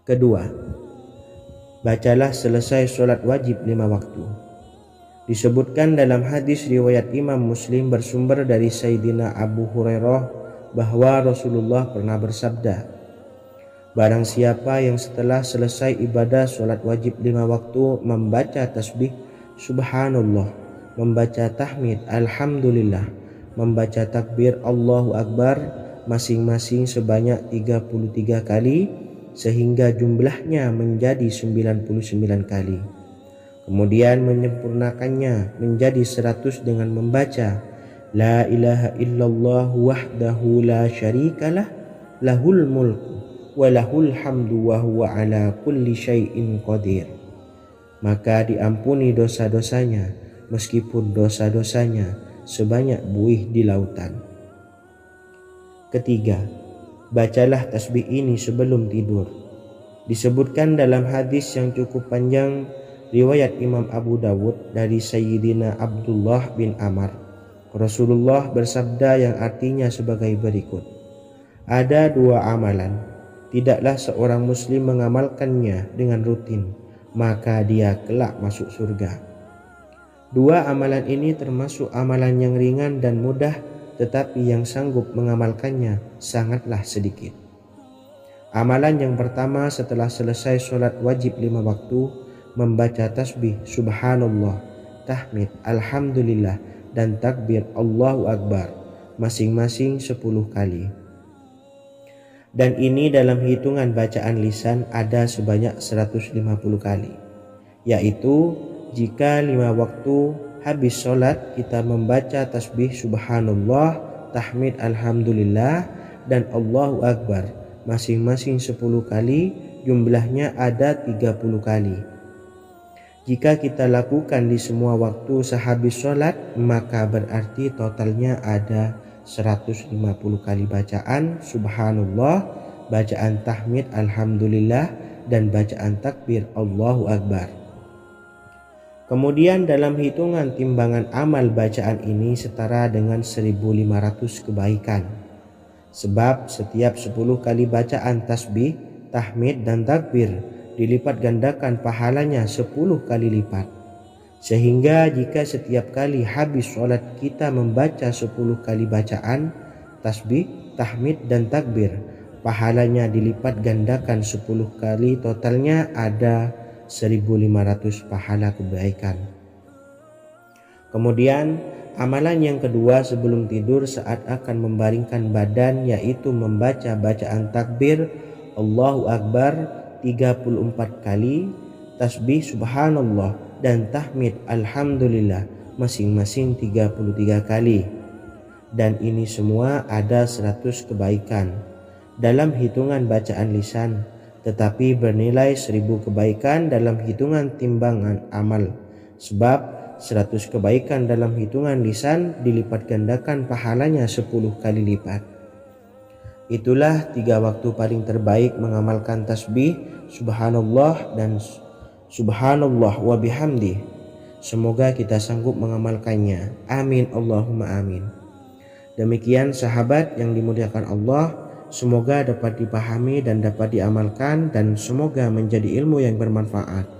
Speaker 1: Kedua, bacalah selesai sholat wajib 5 waktu. Disebutkan dalam hadis riwayat Imam Muslim bersumber dari Sayyidina Abu Hurairah bahwa Rasulullah pernah bersabda, barang siapa yang setelah selesai ibadah sholat wajib 5 waktu membaca tasbih Subhanallah, membaca tahmid Alhamdulillah, membaca takbir Allahu Akbar masing-masing sebanyak 33 kali, sehingga jumlahnya menjadi 99 kali. Kemudian menyempurnakannya menjadi 100 dengan membaca La ilaha illallah wahdahu la syarikalah, lahul mulku wa lahul hamdu wa huwa ala kulli syai'in qadir. Maka diampuni dosa-dosanya meskipun dosa-dosanya sebanyak buih di lautan. Ketiga, bacalah tasbih ini sebelum tidur. Disebutkan dalam hadis yang cukup panjang riwayat Imam Abu Dawud dari Sayyidina Abdullah bin Amr, Rasulullah bersabda yang artinya sebagai berikut, ada 2 amalan, tidaklah seorang muslim mengamalkannya dengan rutin, maka dia kelak masuk surga. 2 amalan ini termasuk amalan yang ringan dan mudah, tetapi yang sanggup mengamalkannya sangatlah sedikit. Amalan yang pertama setelah selesai sholat wajib 5 waktu, membaca tasbih Subhanallah, tahmid Alhamdulillah, dan takbir Allahu Akbar masing-masing 10 kali. Dan ini dalam hitungan bacaan lisan ada sebanyak 150 kali, yaitu jika 5 waktu habis sholat kita membaca tasbih Subhanallah, tahmid Alhamdulillah, dan Allahu Akbar masing-masing 10 kali, jumlahnya ada 30 kali. Jika kita lakukan di semua waktu sehabis sholat, maka berarti totalnya ada 150 kali bacaan Subhanallah bacaan tahmid alhamdulillah, dan bacaan takbir Allahu Akbar. Kemudian dalam hitungan timbangan amal bacaan ini setara dengan 1500 kebaikan. Sebab setiap 10 kali bacaan tasbih, tahmid dan takbir dilipat gandakan pahalanya 10 kali lipat. Sehingga jika setiap kali habis sholat kita membaca 10 kali bacaan tasbih, tahmid dan takbir, pahalanya dilipat gandakan 10 kali, totalnya ada 1500 pahala kebaikan. Kemudian amalan yang kedua sebelum tidur saat akan membaringkan badan, yaitu membaca bacaan takbir Allahu Akbar 34 kali, tasbih subhanallah dan tahmid alhamdulillah masing-masing 33 kali. Dan ini semua ada 100 kebaikan dalam hitungan bacaan lisan, tetapi bernilai 1000 kebaikan dalam hitungan timbangan amal. Sebab 100 kebaikan dalam hitungan lisan dilipat gandakan pahalanya 10 kali lipat. Itulah 3 waktu paling terbaik mengamalkan tasbih subhanallah dan subhanallah wa bihamdi. Semoga kita sanggup mengamalkannya. Amin Allahumma amin. Demikian sahabat yang dimuliakan Allah, semoga dapat dipahami dan dapat diamalkan, dan semoga menjadi ilmu yang bermanfaat.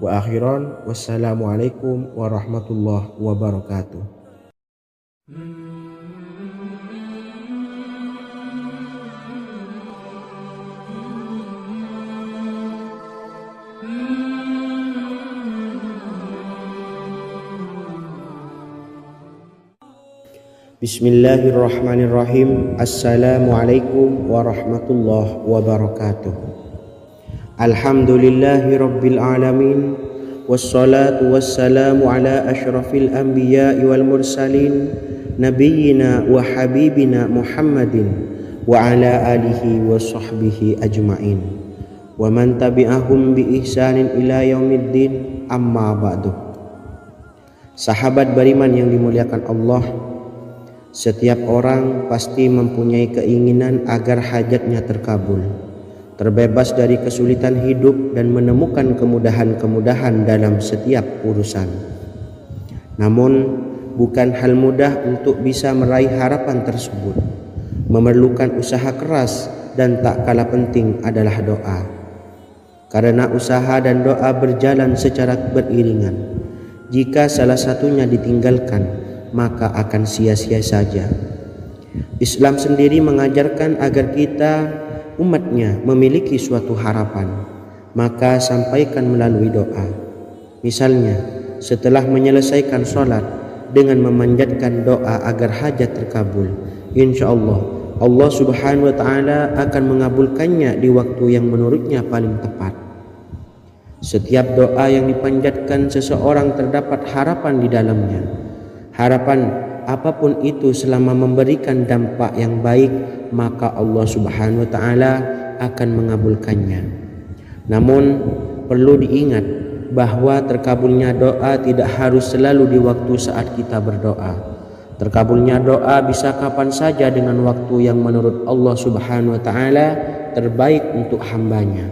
Speaker 1: Wa akhiran, wassalamualaikum warahmatullahi wabarakatuh. Bismillahirrahmanirrahim. Assalamualaikum warahmatullahi wabarakatuh. Alhamdulillahi rabbil alamin, wassalatu wassalamu ala asyrafil anbiya'i wal mursalin, nabiyyina wa habibina Muhammadin wa ala alihi wa sahbihi ajma'in, wa man tabi'ahum bi ihsanin ila yaumiddin, amma ba'du. Sahabat beriman yang dimuliakan Allah, setiap orang pasti mempunyai keinginan agar hajatnya terkabul, terbebas dari kesulitan hidup dan menemukan kemudahan-kemudahan dalam setiap urusan. Namun bukan hal mudah untuk bisa meraih harapan tersebut. Memerlukan usaha keras, dan tak kalah penting adalah doa. Karena usaha dan doa berjalan secara beriringan. Jika salah satunya ditinggalkan, maka akan sia-sia saja. Islam sendiri mengajarkan agar kita umatnya memiliki suatu harapan, maka sampaikan melalui doa. Misalnya setelah menyelesaikan sholat dengan memanjatkan doa agar hajat terkabul, insya Allah subhanahu wa ta'ala akan mengabulkannya di waktu yang menurutnya paling tepat. Setiap doa yang dipanjatkan seseorang terdapat harapan di dalamnya. Harapan apapun itu selama memberikan dampak yang baik, maka Allah subhanahu wa ta'ala akan mengabulkannya. Namun perlu diingat bahwa terkabulnya doa tidak harus selalu di waktu saat kita berdoa. Terkabulnya doa bisa kapan saja dengan waktu yang menurut Allah subhanahu wa ta'ala terbaik untuk hambanya.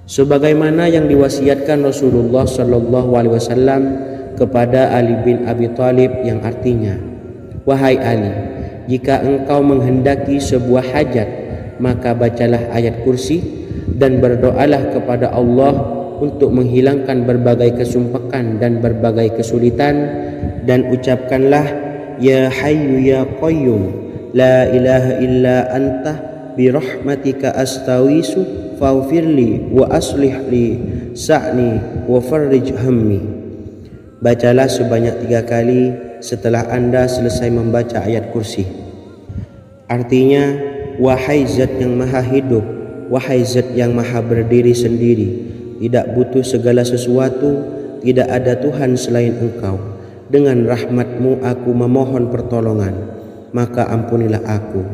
Speaker 1: Sebagaimana yang diwasiatkan Rasulullah sallallahu alaihi wasallam kepada Ali bin Abi Thalib, yang artinya, wahai Ali, jika engkau menghendaki sebuah hajat, maka bacalah ayat kursi dan berdoalah kepada Allah untuk menghilangkan berbagai kesumpakan dan berbagai kesulitan, dan ucapkanlah, ya hayyu ya qayyum la ilaha illa anta birahmatika astawisu faghfirli wa aslih li sa'ni wa farrij hammi. Bacalah sebanyak 3 kali setelah Anda selesai membaca ayat kursi. Artinya, wahai zat yang maha hidup, wahai zat yang maha berdiri sendiri, tidak butuh segala sesuatu, tidak ada Tuhan selain Engkau. Dengan rahmat-Mu aku memohon pertolongan, maka ampunilah aku.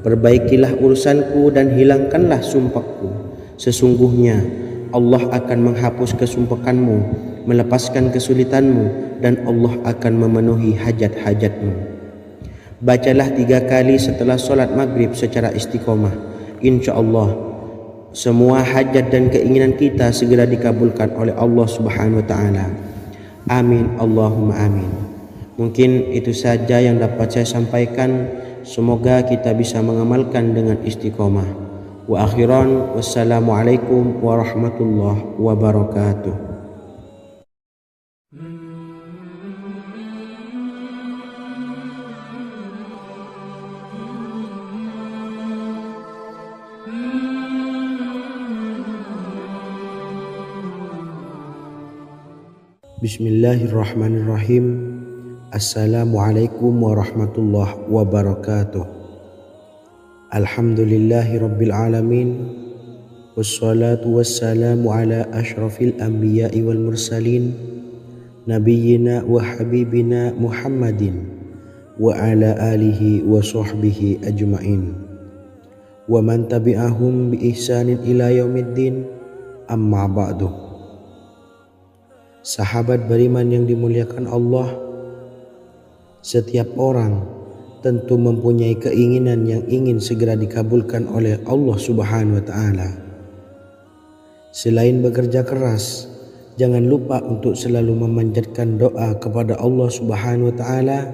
Speaker 1: Perbaikilah urusanku dan hilangkanlah sumpahku. Sesungguhnya Allah akan menghapus kesumpahanmu, melepaskan kesulitanmu, dan Allah akan memenuhi hajat-hajatmu. Bacalah 3 kali setelah solat maghrib secara istiqomah. Insya-Allah semua hajat dan keinginan kita segera dikabulkan oleh Allah Subhanahu wa taala. Amin Allahumma amin. Mungkin itu saja yang dapat saya sampaikan. Semoga kita bisa mengamalkan dengan istiqomah. Wa akhiran wassalamualaikum warahmatullahi wabarakatuh. Bismillahirrahmanirrahim. Assalamualaikum warahmatullahi wabarakatuh. Alhamdulillahi rabbil alamin. Wassalatu wassalamu ala ashrafil anbiya'i wal mursalin nabiyyina wa habibina Muhammadin wa ala alihi wa sahbihi ajma'in wa man tabi'ahum bi ihsanin ila yaumiddin, amma ba'du. Sahabat beriman yang dimuliakan Allah, setiap orang tentu mempunyai keinginan yang ingin segera dikabulkan oleh Allah Subhanahu wa taala. Selain bekerja keras, jangan lupa untuk selalu memanjatkan doa kepada Allah Subhanahu wa taala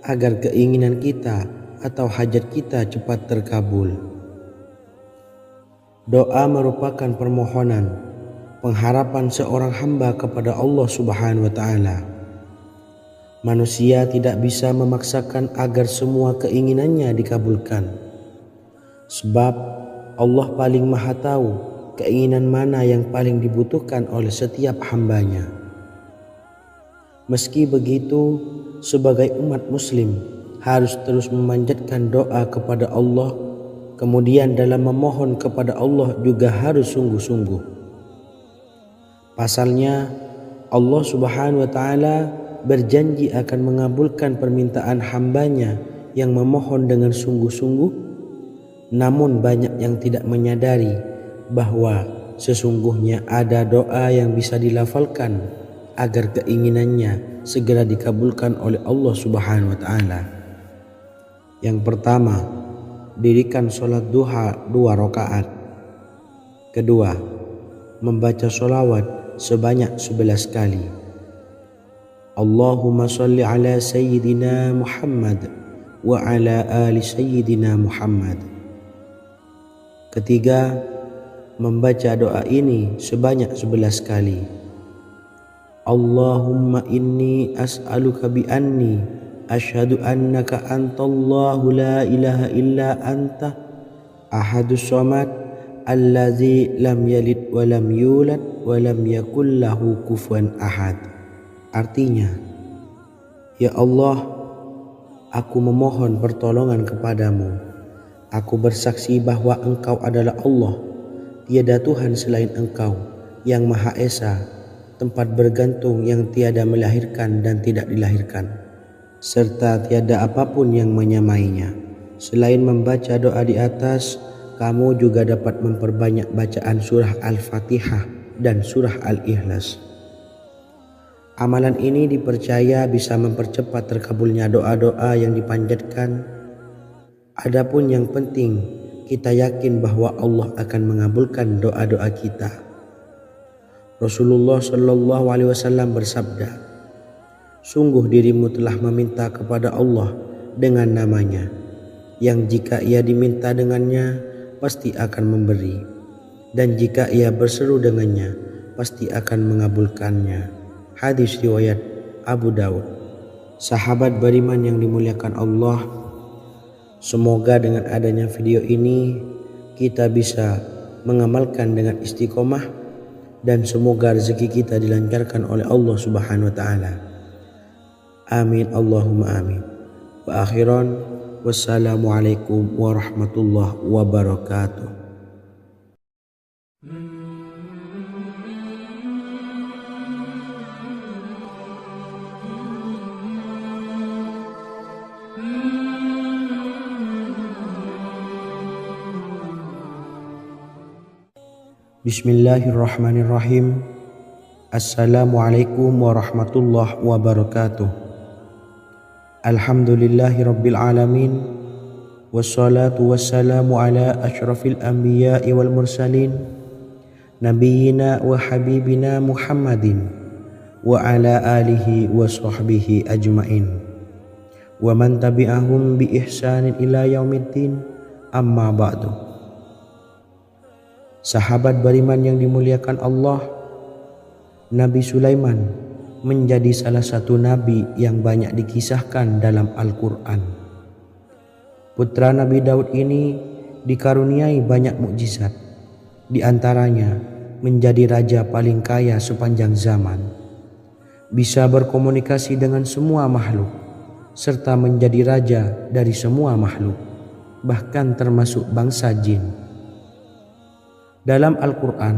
Speaker 1: agar keinginan kita atau hajat kita cepat terkabul. Doa merupakan permohonan, pengharapan seorang hamba kepada Allah Subhanahu wa taala. Manusia tidak bisa memaksakan agar semua keinginannya dikabulkan. Sebab Allah paling maha tahu keinginan mana yang paling dibutuhkan oleh setiap hambanya. Meski begitu, sebagai umat muslim harus terus memanjatkan doa kepada Allah. Kemudian dalam memohon kepada Allah juga harus sungguh-sungguh. Pasalnya Allah Subhanahu wa taala berjanji akan mengabulkan permintaan hambanya yang memohon dengan sungguh-sungguh. Namun banyak yang tidak menyadari bahwa sesungguhnya ada doa yang bisa dilafalkan agar keinginannya segera dikabulkan oleh Allah Subhanahu wa taala. Yang pertama, dirikan sholat duha 2 rakaat. Kedua, membaca sholawat sebanyak 11 kali. Allahumma sholli ala sayyidina Muhammad wa ala ali sayyidina Muhammad. Ketiga, membaca doa ini sebanyak 11 kali. Allahumma inni as'aluka bi anni asyhadu annaka antallahu la ilaha illa anta ahadus samad allazi lam yalid wa lam yulad wa lam yakul lahu kufuwan ahad. Artinya, ya Allah, aku memohon pertolongan kepadamu. Aku bersaksi bahwa Engkau adalah Allah, tiada Tuhan selain Engkau, yang Maha Esa, tempat bergantung yang tiada melahirkan dan tidak dilahirkan, serta tiada apapun yang menyamainya. Selain membaca doa di atas, kamu juga dapat memperbanyak bacaan surah Al-Fatihah dan surah Al-Ikhlas. Amalan ini dipercaya bisa mempercepat terkabulnya doa-doa yang dipanjatkan. Adapun yang penting, kita yakin bahwa Allah akan mengabulkan doa-doa kita. Rasulullah Shallallahu Alaihi Wasallam bersabda, sungguh dirimu telah meminta kepada Allah dengan namanya, yang jika ia diminta dengannya, pasti akan memberi, dan jika ia berseru dengannya, pasti akan mengabulkannya. Hadis riwayat Abu Daud. Sahabat beriman yang dimuliakan Allah, semoga dengan adanya video ini kita bisa mengamalkan dengan istiqomah, dan semoga rezeki kita dilancarkan oleh Allah Subhanahu wa taala. Amin Allahumma amin. Wa akhiran wassalamualaikum warahmatullahi wabarakatuh. Bismillahirrahmanirrahim. Assalamualaikum warahmatullahi wabarakatuh. Alhamdulillahi rabbil alamin. wassalatu wassalamu ala asyrafil anbiya'i wal mursalin nabiyyina wa habibina Muhammadin wa ala alihi wa sahbihi ajmain wa man tabi'ahum bi ihsanin ila yaumiddin, amma ba'du. Sahabat beriman yang dimuliakan Allah, Nabi Sulaiman menjadi salah satu nabi yang banyak dikisahkan dalam Al-Quran. Putra Nabi Daud ini dikaruniai banyak mukjizat, di antaranya menjadi raja paling kaya sepanjang zaman, bisa berkomunikasi dengan semua makhluk, serta menjadi raja dari semua makhluk, bahkan termasuk bangsa jin. Dalam Al-Quran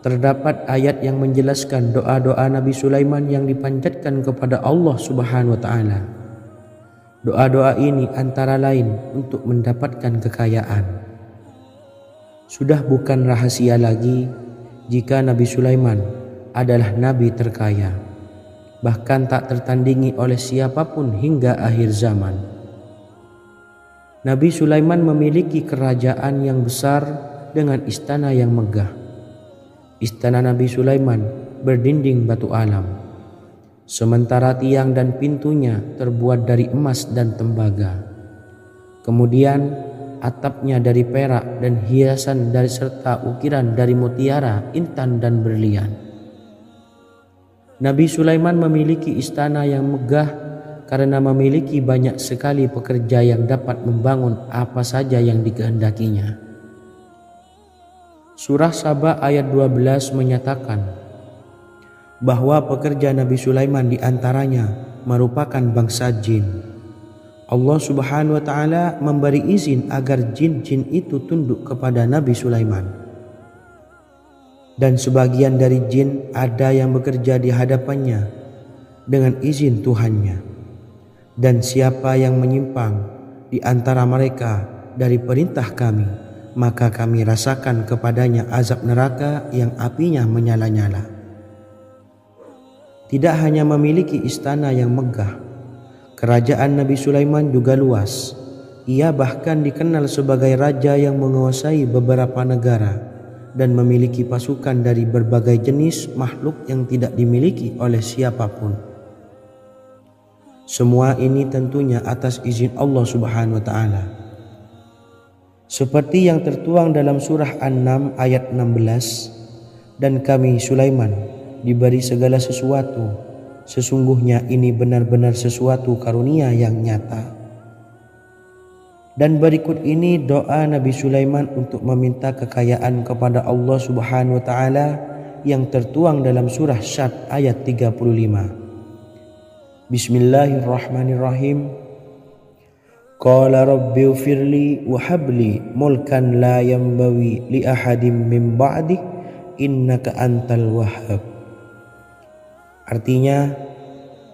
Speaker 1: terdapat ayat yang menjelaskan doa-doa Nabi Sulaiman yang dipanjatkan kepada Allah Subhanahu wa Ta'ala. Doa-doa ini antara lain untuk mendapatkan kekayaan. Sudah bukan rahasia lagi jika Nabi Sulaiman adalah nabi terkaya, bahkan tak tertandingi oleh siapapun hingga akhir zaman. Nabi Sulaiman memiliki kerajaan yang besar dengan istana yang megah. Istana Nabi Sulaiman berdinding batu alam, sementara tiang dan pintunya terbuat dari emas dan tembaga. Kemudian atapnya dari perak dan hiasan dari serta ukiran dari mutiara, intan dan berlian. Nabi Sulaiman memiliki istana yang megah karena memiliki banyak sekali pekerja yang dapat membangun apa saja yang dikehendakinya. Surah Saba ayat 12 menyatakan bahwa pekerja Nabi Sulaiman diantaranya merupakan bangsa jin. Allah Subhanahu wa Ta'ala memberi izin agar jin-jin itu tunduk kepada Nabi Sulaiman. Dan sebagian dari jin ada yang bekerja di hadapannya dengan izin Tuhannya. Dan siapa yang menyimpang di antara mereka dari perintah kami, maka kami rasakan kepadanya azab neraka yang apinya menyala-nyala. Tidak hanya memiliki istana yang megah, kerajaan Nabi Sulaiman juga luas. Ia bahkan dikenal sebagai raja yang menguasai beberapa negara dan memiliki pasukan dari berbagai jenis makhluk yang tidak dimiliki oleh siapapun. Semua ini tentunya atas izin Allah Subhanahu wa Ta'ala. Seperti yang tertuang dalam surah An-Naml ayat 16, dan kami Sulaiman diberi segala sesuatu, sesungguhnya ini benar-benar sesuatu karunia yang nyata. Dan berikut ini doa Nabi Sulaiman untuk meminta kekayaan kepada Allah Subhanahu wa Ta'ala yang tertuang dalam surah Syad ayat 35. Bismillahirrahmanirrahim. Qala rabbi ufirli wa habli mulkan la yambawi li ahadim min ba'di innaka antal wahhab. Artinya,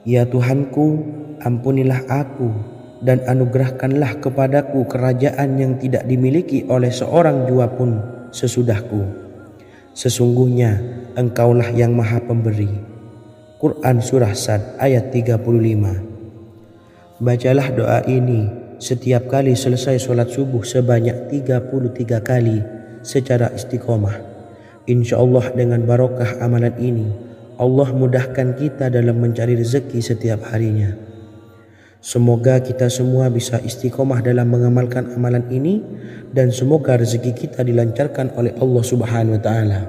Speaker 1: ya Tuhanku, ampunilah aku dan anugerahkanlah kepadaku kerajaan yang tidak dimiliki oleh seorang jua pun sesudahku. Sesungguhnya Engkaulah yang Maha Pemberi. Quran Surah Sad ayat 35. Bacalah doa ini setiap kali selesai sholat subuh sebanyak 33 kali secara istiqomah. Insya Allah dengan barokah amalan ini, Allah mudahkan kita dalam mencari rezeki setiap harinya. Semoga kita semua bisa istiqomah dalam mengamalkan amalan ini, dan semoga rezeki kita dilancarkan oleh Allah Subhanahu wa Ta'ala.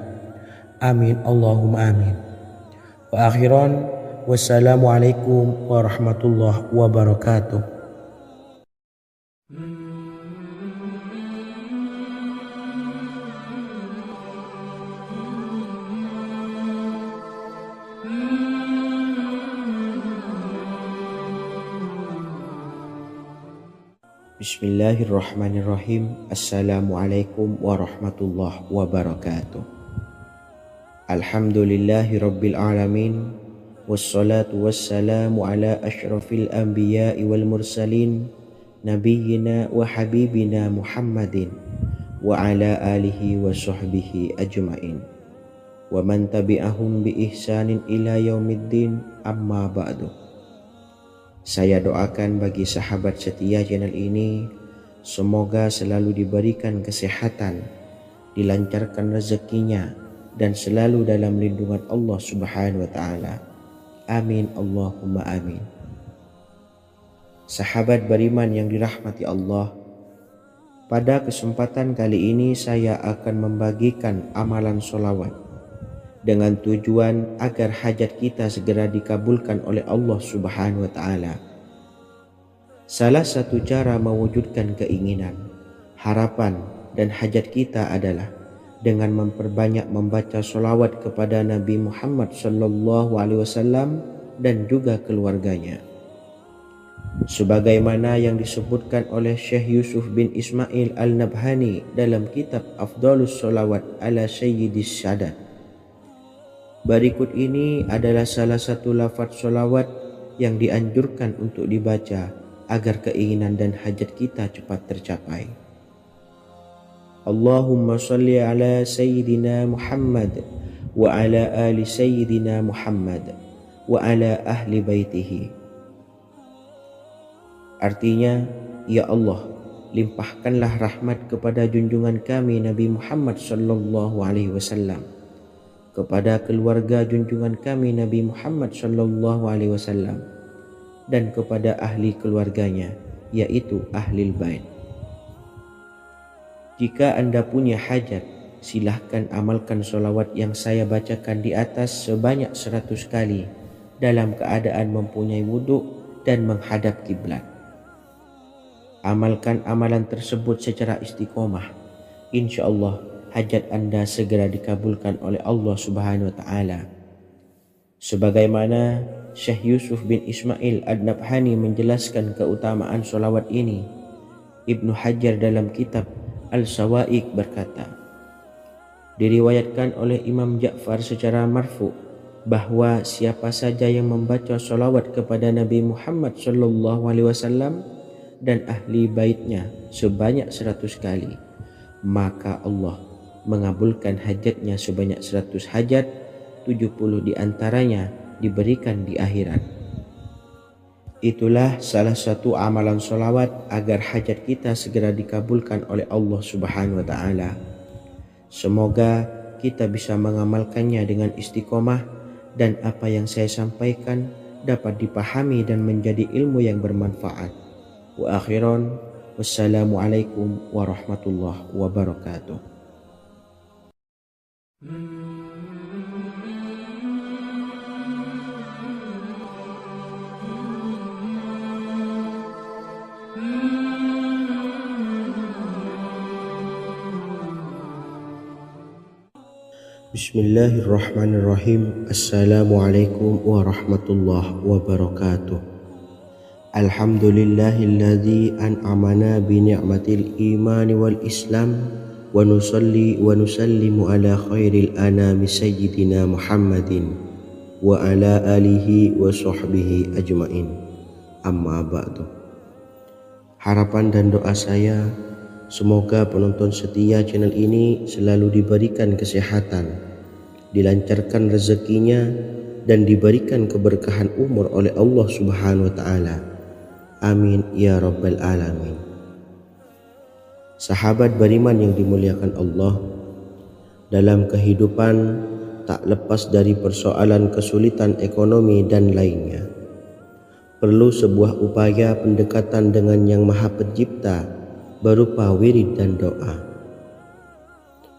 Speaker 1: Amin Allahumma amin. Wa akhiran, wassalamualaikum warahmatullahi wabarakatuh. Bismillahirrahmanirrahim. Assalamualaikum warahmatullahi wabarakatuh. Alhamdulillahi rabbil alamin, wassalatu wassalamu ala asyrafil anbiya'i wal mursalin nabiyyina wa habibina Muhammadin wa ala alihi wa sahbihi ajmain wa man tabi'ahum bi ihsanin ila yaumiddin, amma ba'du. Saya doakan bagi sahabat setia channel ini, semoga selalu diberikan kesehatan, dilancarkan rezekinya, dan selalu dalam lindungan Allah Subhanahu wa taala. Amin Allahumma amin. Sahabat beriman yang dirahmati Allah, pada kesempatan kali ini saya akan membagikan amalan sholawat dengan tujuan agar hajat kita segera dikabulkan oleh Allah Subhanahu wa taala. Salah satu cara mewujudkan keinginan, harapan, dan hajat kita adalah dengan memperbanyak membaca sholawat kepada Nabi Muhammad SAW dan juga keluarganya. Sebagaimana yang disebutkan oleh Syekh Yusuf bin Ismail Al-Nabhani dalam kitab Afdalus Sholawat ala Sayyidis Sadat. Berikut ini adalah salah satu lafaz sholawat yang dianjurkan untuk dibaca agar keinginan dan hajat kita cepat tercapai. Allahumma salli ala Sayyidina Muhammad wa ala ali Sayyidina Muhammad wa ala ahli baitihi. Artinya, ya Allah, limpahkanlah rahmat kepada junjungan kami Nabi Muhammad sallallahu alaihi wasallam, kepada keluarga junjungan kami Nabi Muhammad sallallahu alaihi wasallam, dan kepada ahli keluarganya, yaitu ahlil bait. Jika Anda punya hajat, silahkan amalkan sholawat yang saya bacakan di atas sebanyak 100 kali dalam keadaan mempunyai wudhu dan menghadap kiblat. Amalkan amalan tersebut secara istiqomah. Insya Allah hajat Anda segera dikabulkan oleh Allah Subhanahu wa taala. Sebagaimana Syekh Yusuf bin Ismail Ad-Nabhani menjelaskan keutamaan sholawat ini, Ibnu Hajar dalam kitab Al-Sawa'iq berkata, diriwayatkan oleh Imam Ja'far secara marfu bahwa siapa saja yang membaca sholawat kepada Nabi Muhammad SAW dan ahli baitnya sebanyak 100 kali, maka Allah mengabulkan hajatnya sebanyak 100 hajat, 70 diantaranya diberikan di akhirat. Itulah salah satu amalan sholawat agar hajat kita segera dikabulkan oleh Allah Subhanahu wa taala. Semoga kita bisa mengamalkannya dengan istiqomah dan apa yang saya sampaikan dapat dipahami dan menjadi ilmu yang bermanfaat. Wa akhiran, wassalamualaikum warahmatullahi wabarakatuh. Bismillahirrahmanirrahim. Assalamualaikum warahmatullahi wabarakatuh. Alhamdulillahilladzi an'amana bi ni'matil imani wal islam wa nusalli wa nusallimu ala khairil anami sayyidina Muhammadin wa ala alihi wa sahbihi ajmain. Amma ba'du. Harapan dan doa saya, semoga penonton setia channel ini selalu diberikan kesehatan, dilancarkan rezekinya, dan diberikan keberkahan umur oleh Allah Subhanahu wa taala. Amin ya rabbal alamin. Sahabat beriman yang dimuliakan Allah, dalam kehidupan tak lepas dari persoalan kesulitan ekonomi dan lainnya. Perlu sebuah upaya pendekatan dengan Yang Maha Pencipta berupa wirid dan doa.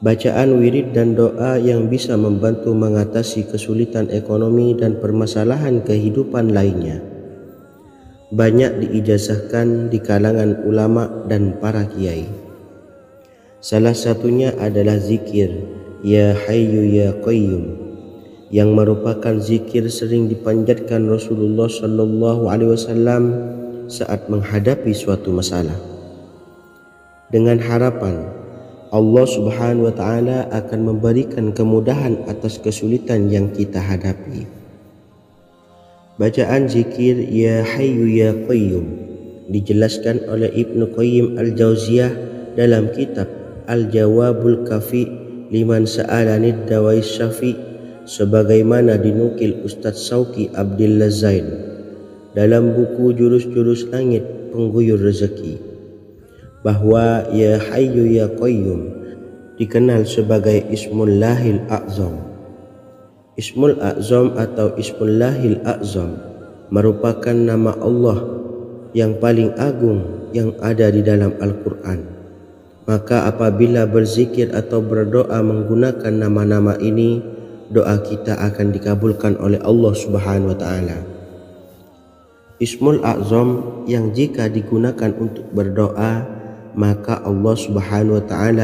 Speaker 1: Bacaan wirid dan doa yang bisa membantu mengatasi kesulitan ekonomi dan permasalahan kehidupan lainnya banyak diijazahkan di kalangan ulama dan para kiai. Salah satunya adalah zikir Ya Hayyu Ya Qayyum, yang merupakan zikir sering dipanjatkan Rasulullah SAW saat menghadapi suatu masalah, dengan harapan Allah Subhanahu wa taala akan memberikan kemudahan atas kesulitan yang kita hadapi. Bacaan zikir Ya Hayyu Ya Qayyum dijelaskan oleh Ibnu Qayyim Al-Jauziyah dalam kitab Al-Jawabul Kafi liman sa'alanid dawais syafi, sebagaimana dinukil Ustadz Sauki Abdillah Zain dalam buku Jurus-Jurus Langit Pengguyur Rezeki. bahwa Ya Hayyu Ya Qayyum dikenal sebagai Ismullahil A'zam. Ismul A'zam atau Ismullahil A'zam merupakan nama Allah yang paling agung yang ada di dalam Al-Quran. Maka apabila berzikir atau berdoa menggunakan nama-nama ini, doa kita akan dikabulkan oleh Allah Subhanahu wa Ta'ala. Ismul A'zam yang jika digunakan untuk berdoa, maka Allah Subhanahu wa Ta'ala